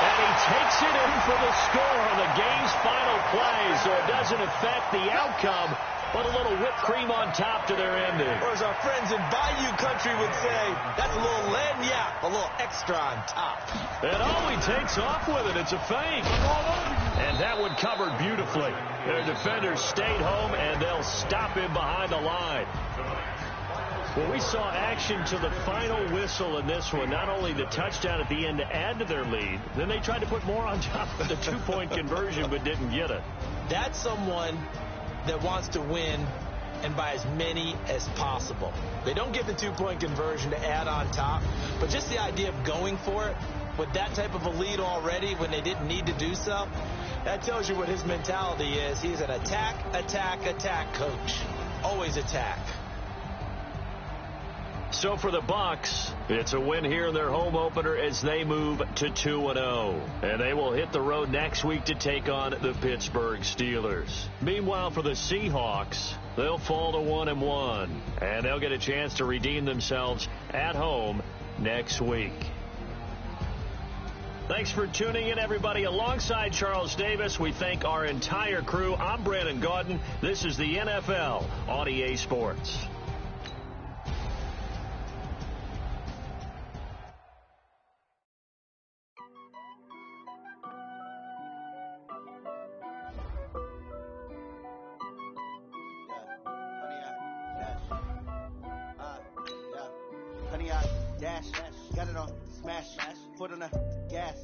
And he takes it in for the score on the game's final play, so it doesn't affect the outcome, but a little whipped cream on top to their ending. Or as our friends in Bayou Country would say, that's a little lagniappe, a little extra on top. And he takes off with it. It's a fake. And that one covered beautifully. Their defenders stayed home, and they'll stop him behind the line. Well, we saw action to the final whistle in this one. Not only the touchdown at the end to add to their lead, then they tried to put more on top of the two-point conversion but didn't get it. That's someone that wants to win and by as many as possible. They don't get the two-point conversion to add on top, but just the idea of going for it with that type of a lead already when they didn't need to do so, that tells you what his mentality is. He's an attack, attack, attack coach. Always attack. So for the Bucs, it's a win here in their home opener as they move to 2-0. And they will hit the road next week to take on the Pittsburgh Steelers. Meanwhile, for the Seahawks, they'll fall to 1-1. And they'll get a chance to redeem themselves at home next week. Thanks for tuning in, everybody. Alongside Charles Davis, we thank our entire crew. I'm Brandon Gaudin. This is the NFL on EA Sports. Got it on smash, foot on the gas.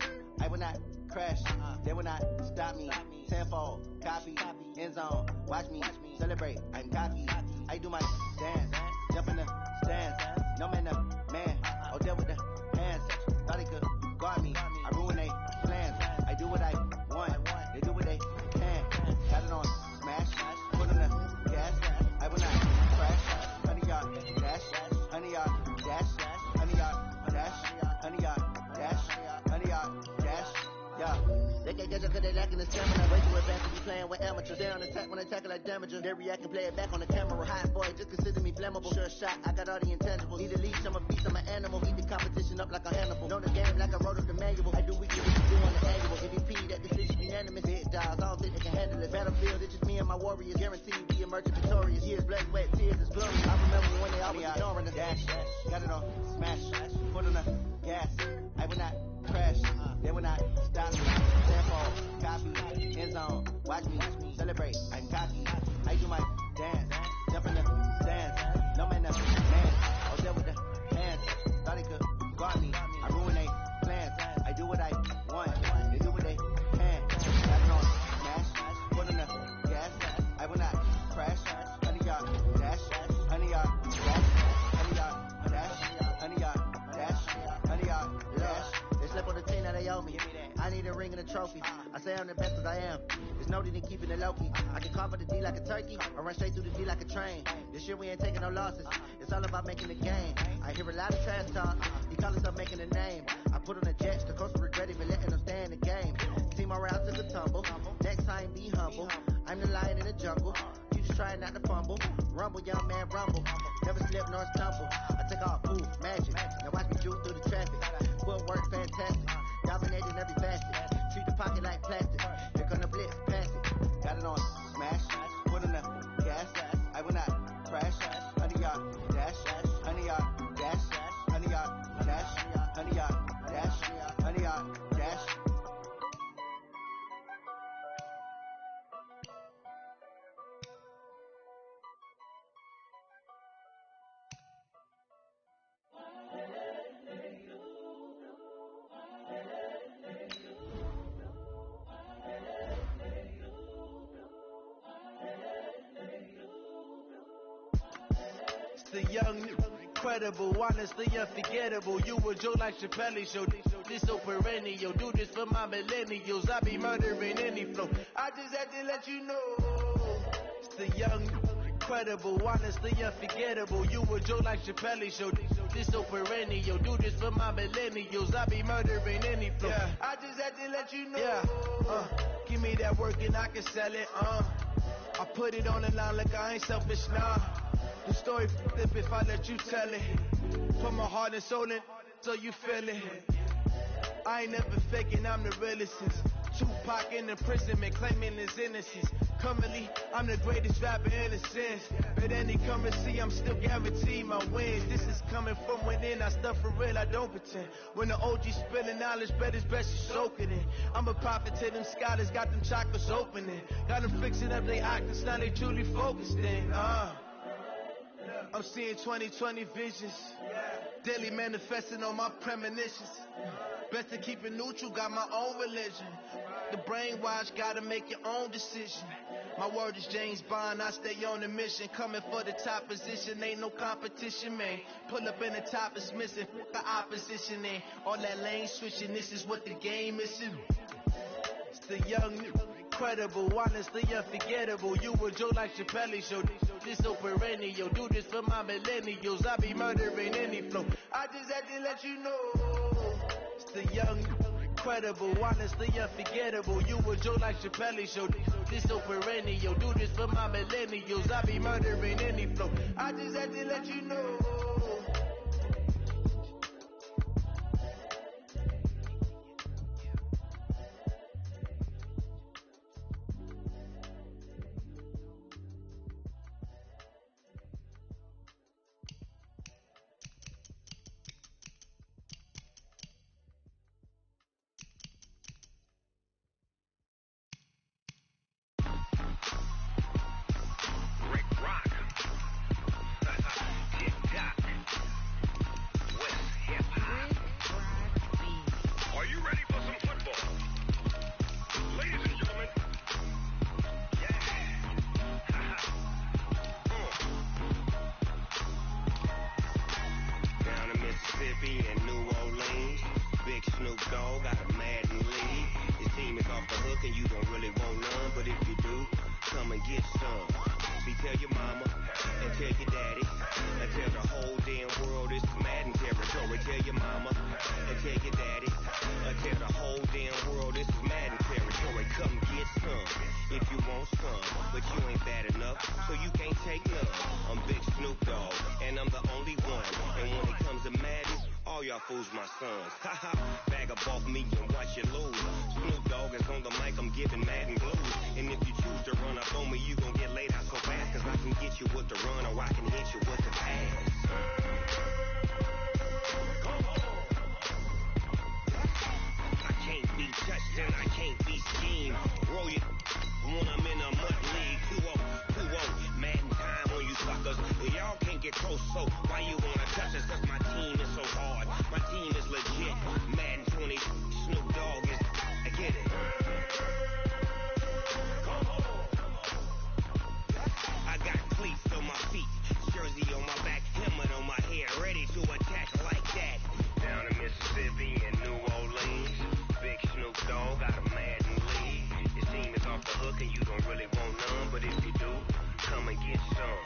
I will not crash, they will not stop me. Tenfold, copy, end zone, watch me celebrate. I'm cocky, I do my dance, jump in the stands. No man, man, oh deal with the hands. Thought he could guard me, I ruin they plans. I do what I want, they do what they can. Got it on smash, foot on the gas. I will not crash, 100-yard dash, 100-yard dash. 100-yard dash, 100-yard dash, 100-yard dash, yeah. They can't catch up cause they lacking the stamina. Way too advanced to be playing with amateurs. They on attack when they tackle like damager. They react and play it back on the camera. Hot boy, just consider me flammable. Sure shot, I got all the intangibles. Need a leash, I'm a beast, I'm an animal. Eat the competition up like a Hannibal. Know the game like I wrote up the manual. I do weekly what you do on the annual. MVP, that decision unanimous. Big dogs, I don't think they can handle it. Battlefield, it's just me and my warriors. Guaranteed we emerging victorious. Years blood, sweat, tears is glorious. I remember when they always ignoring the dash. Got it on smash, foot on the gas. I will not crash, they will not stop me. Tenfold, copy, end zone, watch me celebrate. I'm cocky, I do my dance, jump in the stands. No man, man, oh deal with the hands. Thought he could guard me, I ruin they plans. I do what I want, they do what they can. Got it on smash, foot on the gas. I will not crash, 100-yard dash, 100-yard dash, 100-yard dash, 100-yard dash, 100-yard dash. They slept on the team that they owe me. I need a ring and a trophy. I say I'm the best as I am. There's no need in keeping it low-key. I can carve up the D like a turkey or run straight through the D like a train. This year we ain't taking no losses. It's all about making the game. I hear a lot of trash talk. He call himself making a name. I put on the Jets. The coach will regret even letting them stay in the game. Team around took a tumble. Next time be humble. I'm the lion in the jungle. You just trying not to fumble. Rumble, young man, rumble. Never slip nor stumble. I take off, move, magic. Now watch me juke through the traffic. Footwork fantastic. Dominating every facet. Treat the pocket like plastic. Here come the blitz, pass it. Got it on smash. Foot on the gas. I will not crash. 100-yard dash. 100-yard dash. 100-yard dash. 100-yard dash. 100-yard dash. The young, incredible, honestly unforgettable. You a joke like Chappelle show. This so perennial. Do this for my millennials. I be murdering any flow. I just had to let you know. It's the young, incredible, honestly unforgettable. You a joke like Chappelle show. This so perennial. Do this for my millennials. I be murdering any flow. Yeah. I just had to let you know. Yeah. Give me that work and I can sell it. I put it on the line like I ain't selfish, nah. The story flip if I let you tell it. Put my heart and soul in, so you feel it. I ain't never faking, I'm the realest since Tupac in imprisonment, claiming his innocence. Currently, I'm the greatest rapper in a sense. But any currency, I'm still guaranteed my wins. This is coming from within, I stuff for real, I don't pretend. When the OG spilling knowledge, bet it's best you soak it in. I'm a prophet to them scholars, got them chakras opening. Got them fixing up their octaves, now they truly focused in. I'm seeing 2020 visions, daily manifesting on my premonitions. Best to keep it neutral, got my own religion. The brainwash, gotta make your own decision. My word is James Bond, I stay on the mission. Coming for the top position, ain't no competition, man. Pull up in the top is missing, the opposition in. All that lane switching, this is what the game is. It's the young, incredible, honestly unforgettable. You a Joe like Chappelle show. This so perennial, do this for my millennials. I be murdering any flow. I just had to let you know. It's the young, incredible, honestly unforgettable. You a Joe like Chappelle show. This so perennial, do this for my millennials. I be murdering any flow. I just had to let you know. Fools my sons. Haha, bag up off me and watch you lose. Snoop Dogg is on the mic, I'm giving Madden blues. And if you choose to run up on me, you gon' get laid out so fast. Cause I can get you with the run or I can hit you with the pass. I can't be touched and I can't be schemed. Roll you when I'm in a mud league. 2-0, Madden time on you suckers. Y'all can't get close, so why you wanna touch us? Cause my team is so hard. My team is legit. Madden 20, Snoop Dogg is. I get it. I got cleats on my feet, jersey on my back, helmet on my head, ready to attack like that. Down in Mississippi and New Orleans, big Snoop Dogg got a Madden league. Your team is off the hook and you don't really want none, but if you do, come and get some.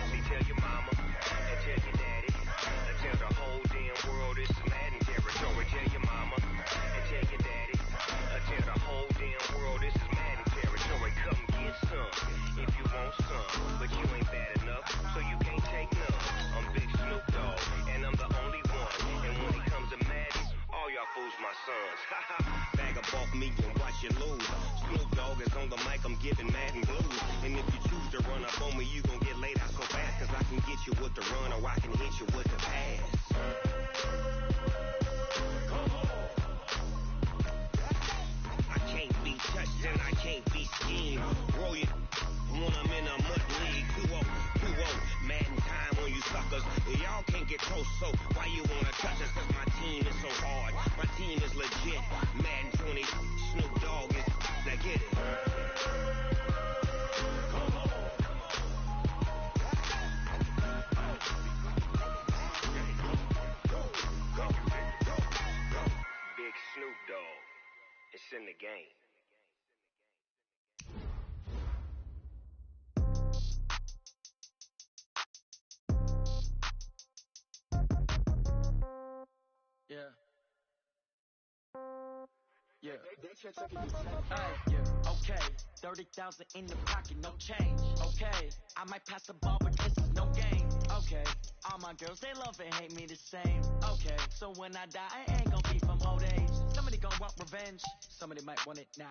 See, tell your mama and tell your daddy, and tell the whole damn world this is Madden territory. Tell your mama and tell your daddy, and tell the whole damn world this is Madden territory. Come get some if you want some, but you ain't bad enough, so you can't take none. I'm Big Snoop Dogg, and I'm the only one. And when it comes to Madden, all y'all fools my sons. Haha, bag up off me and watch you lose. Snoop Dogg is on the mic, I'm giving Madden blues. And if you choose to run up on me, you gon' get laid out so fast. Cause I can get you with the run or I can hit you with the pass. I can't be touched and I can't be schemed. Roll you when I'm in a mud league. 2-0, Madden time on you suckers. Y'all can't get close, so why you wanna touch us? Cause my team is so hard. My team is legit. Madden 20, Snoop Dogg is. Now get it. Big Snoop Dogg. It's in the game. Yeah. Okay. 30,000 in the pocket, no change. Okay. I might pass the ball, but this is no game. Okay, all my girls, they love and hate me the same. Okay, so when I die, I ain't gon' be from old age. Somebody gon' want revenge, somebody might want it now.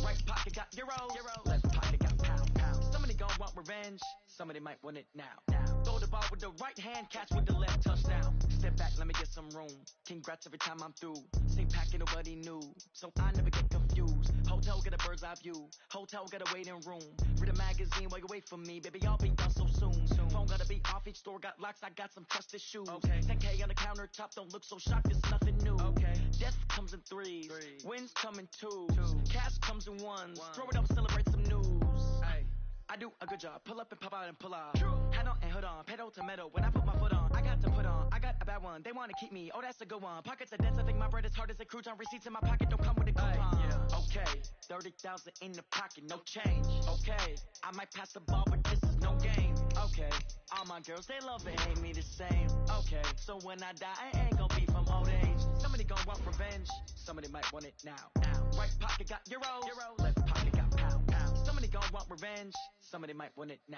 Right pocket got euros, left pocket got pound. Somebody gon' want revenge, somebody might want it now. Throw the ball with the right hand, catch with the left, touchdown. Step back, let me get some room. Congrats every time I'm through. Stay packing, nobody knew, so I never get confused. Hotel get a bird's eye view, hotel get a waiting room. Read a magazine while you wait for me, baby, I'll be done so soon. Phone gotta be off, each store got locks, I got some trusted shoes. Okay. 10K on the countertop, don't look so shocked, it's nothing new. Okay. Death comes in threes, wins come in twos, cash comes in ones. Throw it up, celebrate some news. Ay. I do a good job, pull up and pop out and pull off. Hat on and hood on, pedal to metal. When I put my foot on, I got to put on. I got a bad one, they wanna keep me. Oh, that's a good one. Pockets are dense, I think my bread is hard as a crouton. Receipts in my pocket don't come with a coupon. Yeah. Okay, 30,000 in the pocket, no change. Okay, I might pass the ball, but this is no game. Okay, all my girls, they love and hate me the same. Okay, so when I die, I ain't gon' be from old age. Somebody gon' want revenge, somebody might want it now. Right pocket got euros, left pocket got pound. Somebody gon' want revenge, somebody might want it now.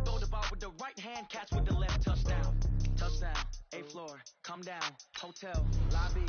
Throw the ball with the right hand, catch with the left, touchdown. Touchdown, 8th floor, come down, hotel, lobby.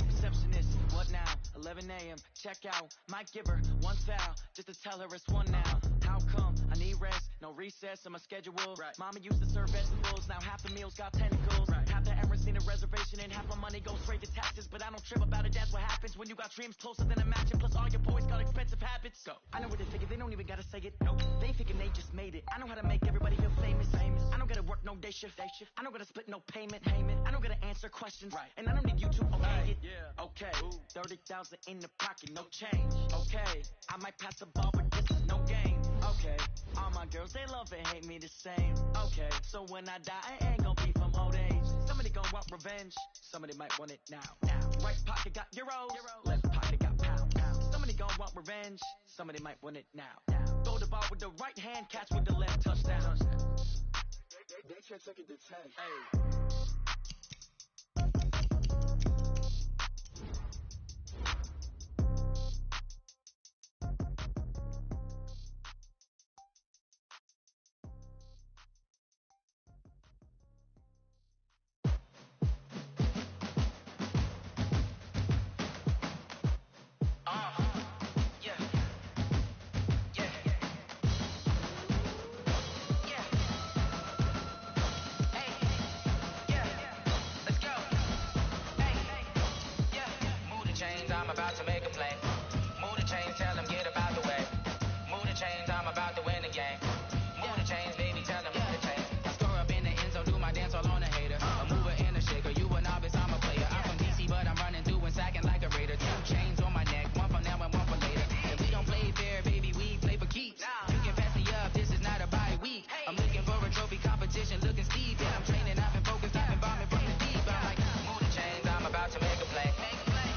Receptionist, what now? 11 a.m., check out. Might give her one foul, just to tell her it's one now. How come? I need rest, no recess in my schedule. Right. Mama used to serve vegetables, now half the meals got tentacles. Right. Half the Emirates need a reservation and half my money goes straight to taxes. But I don't trip about it, that's what happens when you got dreams closer than a match. And plus all your boys got expensive habits. Go. I know what they figure, they don't even gotta say it. Nope. They thinking they just made it. I know how to make everybody feel famous. I don't gotta work no day shift. I don't gotta split no payment. I don't gotta answer questions. Right. And I don't need you to okay it. Yeah. Okay, 30,000 in the pocket, no change. Okay, I might pass the ball, but this is no game. Okay, all my girls, they love and hate me the same. Okay, so when I die, I ain't gon' be from old age. Somebody gon' want revenge, somebody might want it now. Right pocket got euros, left pocket got pound. Somebody gon' want revenge, somebody might want it now. Throw the ball with the right hand, catch with the left, touchdown. They can't take it to 10. Hey. I'm about to make a play. Move the chains, tell them get about the way. Move the chains, I'm about to win the game. Move the chains, baby, tell them move the chains. I score up in the end zone, do my dance all on a hater. A mover and a shaker, you a novice, I'm a player. I'm from DC, but I'm running through and sacking like a raider. 2 chains on my neck, one for now and one for later. If we don't play fair, baby, we play for keeps. You can pass me up, this is not a bye week. I'm looking for a trophy competition, looking steep. Yeah, I'm training, I've been focused, I've been bombing from the deep. I'm like, move the chains, I'm about to make a play.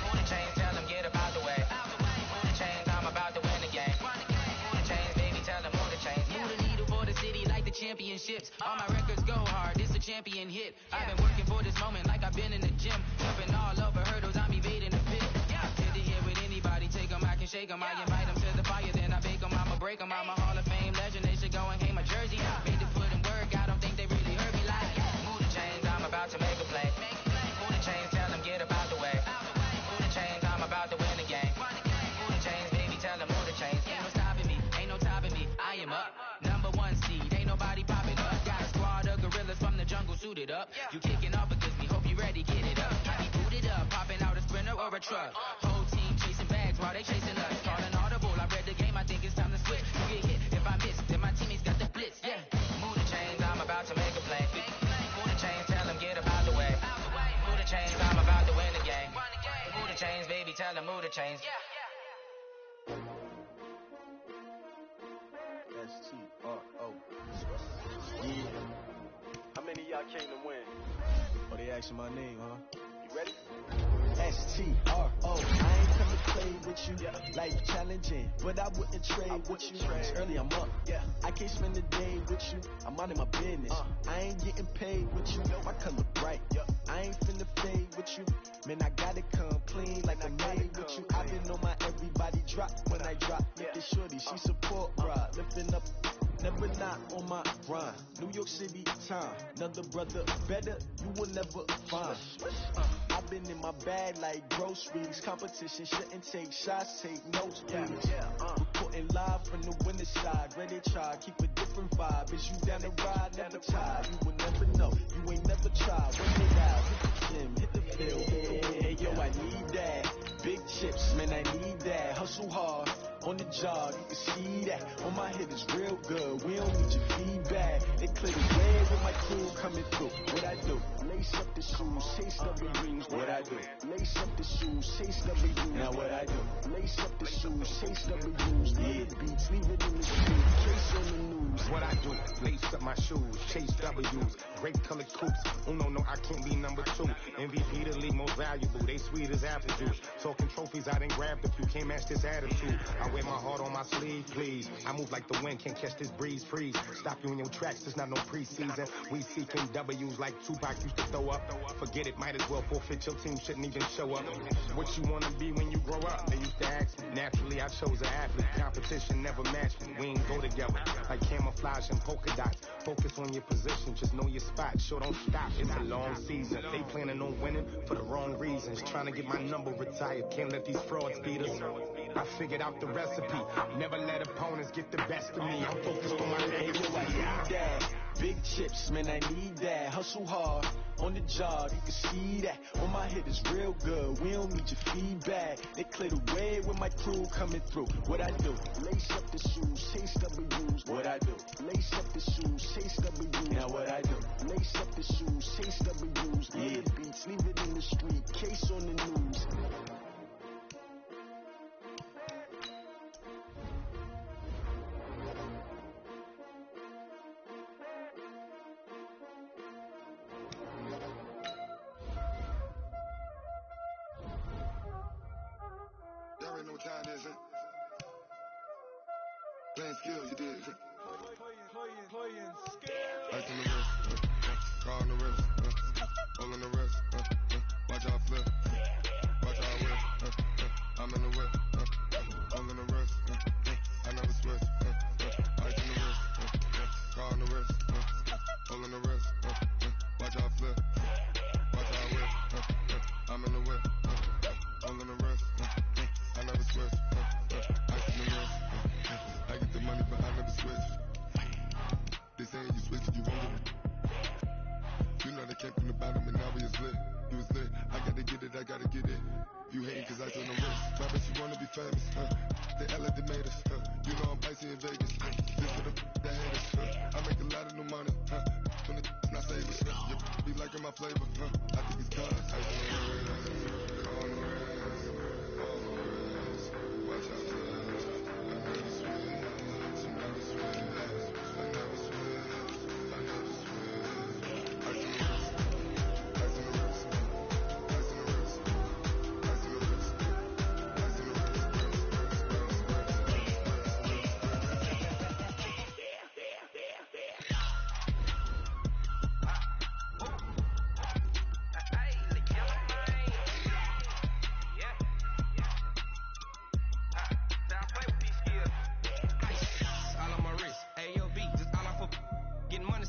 Move the chains, tell them get about the way. Move the chains, I'm about to win the game. Move the chains, baby, tell them move the chains. Move the needle for the city like the championships. All my records go hard, this a champion hit. I've been working for this moment like I've been in the gym. Jumping all over hurdles, I'm evading the fit. Hit the hit with anybody, take them, I can shake them. I invite them to the fire, then I bake them, I'ma break them. I'm a Hall of Fame legend, they should go and hang my jersey. Made the foot and work, I don't think they really heard me like. Move the chains, I'm about to make a play. Move the chains, tell them get about the way. Move the chains, I'm about to win the game. Move the chains, baby, tell them move the chains. Ain't no stopping me, ain't no topping me. I am up, number 1 seed, ain't nobody popping up. Got a squad of gorillas from the jungle suited up. You kicking off against me, hope you ready, get it up. I be booted up, popping out a sprinter or a truck. Whole team chasing bags while they chasing us. Calling audible, I read the game, I think it's time to switch. You get hit, if I miss, then my teammates got the blitz. Yeah, move the chains, I'm about to make a play. Move the chains, tell them get about the way. Move the chains, I'm about to win the game. Move the chains, baby, tell them move the chains. S-T-R-O. Yeah. How many of y'all came to win? Oh, they asking my name, huh? You ready? S-T-R-O. I ain't come to play with you. Life challenging, but I wouldn't trade with you. It's early, I'm up. I can't spend the day with you. I'm out of my business. I ain't getting paid with you. My color bright. I ain't finna fade with you. Man, I gotta come clean like I made with you. I've been on my everybody drop when I drop. Look at shorty, she support, bruh. Lifting up, never not on my grind. New York City time. Another brother better, you will never find. I've been in my bag like groceries. Competition shouldn't take shots, take notes, please. Reporting live from the winter side. Ready to try, keep a different vibe. Is you down the ride, never tired. You will never know, you ain't never tried. When they out, hit the gym, hit the field, hit the wind. Hey yo, I need that. Big chips, man, I need that. Hustle hard. On the job, you can see that. On my head is real good. We don't need your feedback. They clear the way with my crew coming through. What I do? Lace up the shoes, chase W's. What I do? Lace up the shoes, chase W's. Now what I do? Lace up the shoes, chase W's. Yeah, beats, leave it in the street. Case on the news. What I do? Lace up my shoes, chase W's. Great colored coops. Oh no, I can't be number 2. MVP the league most valuable. They sweet as apple juice. Talking trophies, I done grabbed a few. Can't match this attitude. I wear my heart on my sleeve, please. I move like the wind, can't catch this breeze, freeze. Stop you in your tracks, there's not no preseason. We seeking W's like Tupac used to throw up. Forget it, might as well forfeit. Your team shouldn't even show up. What you wanna be when you grow up? They used to ask me. Naturally, I chose an athlete. Competition never matched me. We ain't go together like camouflage and polka dots. Focus on your position, just know your spot. Sure, don't stop. It's a long season. They planning on winning for the wrong reasons. Trying to get my number retired. Can't let these frauds beat us. I figured out the recipe. Never let opponents get the best of me. I'm focused on my legacy. I need that. Big chips, man, I need that. Hustle hard. On the job, you can see that. On my head is real good. We don't need your feedback. They clear the way with my crew coming through. What I do? Lace up the shoes, chase W's. What I do? Lace up the shoes, chase W's. Now what I do? Lace up the shoes, chase W's. Yeah, beats, leave it in the street. Case on the news. Know what time it is, playing skills, you did. Playing skills. Ice on the wrist, car on the wrist, all on the wrist, watch out flip, watch out whip, I'm in the whip, all on the wrist, I never switch, ice on the wrist, car on the wrist, all on the wrist, watch out flip, watch out whip, I'm in the whip, all on the wrist, I never switch, ice in the wrist, I get the money but I never switch. They saying you switch, you won't get it. You know they came from the bottom and now we is lit. You was lit, I gotta get it, I gotta get it. You hating cause I on the wrist, why bet you wanna be famous, They LA they made us, you know I'm icy in Vegas, this for the that hate us, I make a lot of new money, when it's not savers, you be liking my flavor, I think it's cause I on the wrist, on the wrist, on the wrist, watch out for us, I never switch, I never switch, I never switch, I never switch, I see the wrist, I see the wrist, I see the wrist, I see the wrist, I see the wrist,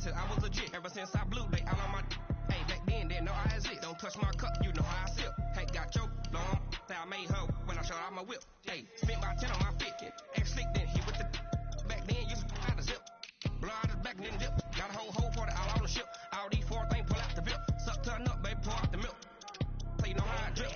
I was legit ever since I blew they all on my hey back then didn't know I was it. Don't touch my cup, you know how I sip. Hey, got your long I made her when I showed out my whip. Hey, spent about 10 on my fit. Ex slick then he with the back then used to out the zip. Blow out his back then dip. Got a whole party all on the ship. All these 4 things pull out the bip. Suck turn up, baby, pour out the milk. So you know how I drip.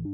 It's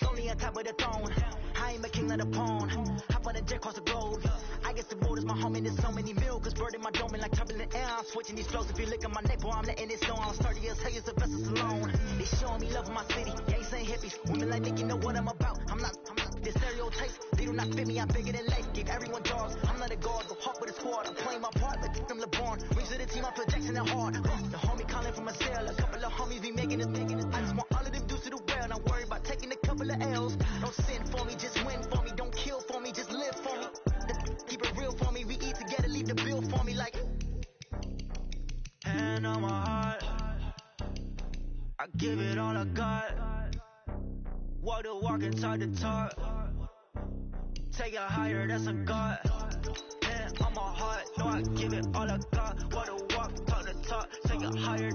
lonely on top of the throne. I ain't a king of the pawn. Hop on a jet across the globe. I guess the road is my home and there's so many mil. Cause bird in my dome and like turbulent air. I'm switching these flows. If you look at my neck, boy, I'm letting it snow. I'm 30 years, hell, the vessels alone. They showing me love in my city. Gangs ain't hippies. Women like Nick, you know what I'm about. I'm not the stereotypes. They do not fit me. I'm bigger than life. Give everyone jobs. I'm not a guard. Go hard with a squad. I'm playing my part, but I'm LeBron. Rings to the team. I'm projecting it hard. The homie calling from a cell. A couple of homies be making it big. I just want all of them dudes to the well. Don't worry about taking a couple of L's. Don't sin for me, just win for me. Don't kill for me, just live for me. Keep it real for me. We eat together, leave the bill for me like. Hand on my heart, I give it all I got. Walk the walk and talk the talk. Take it higher, that's a God. Hand on my heart, no, I give it all I got. Walk the walk, talk the talk. Take it higher.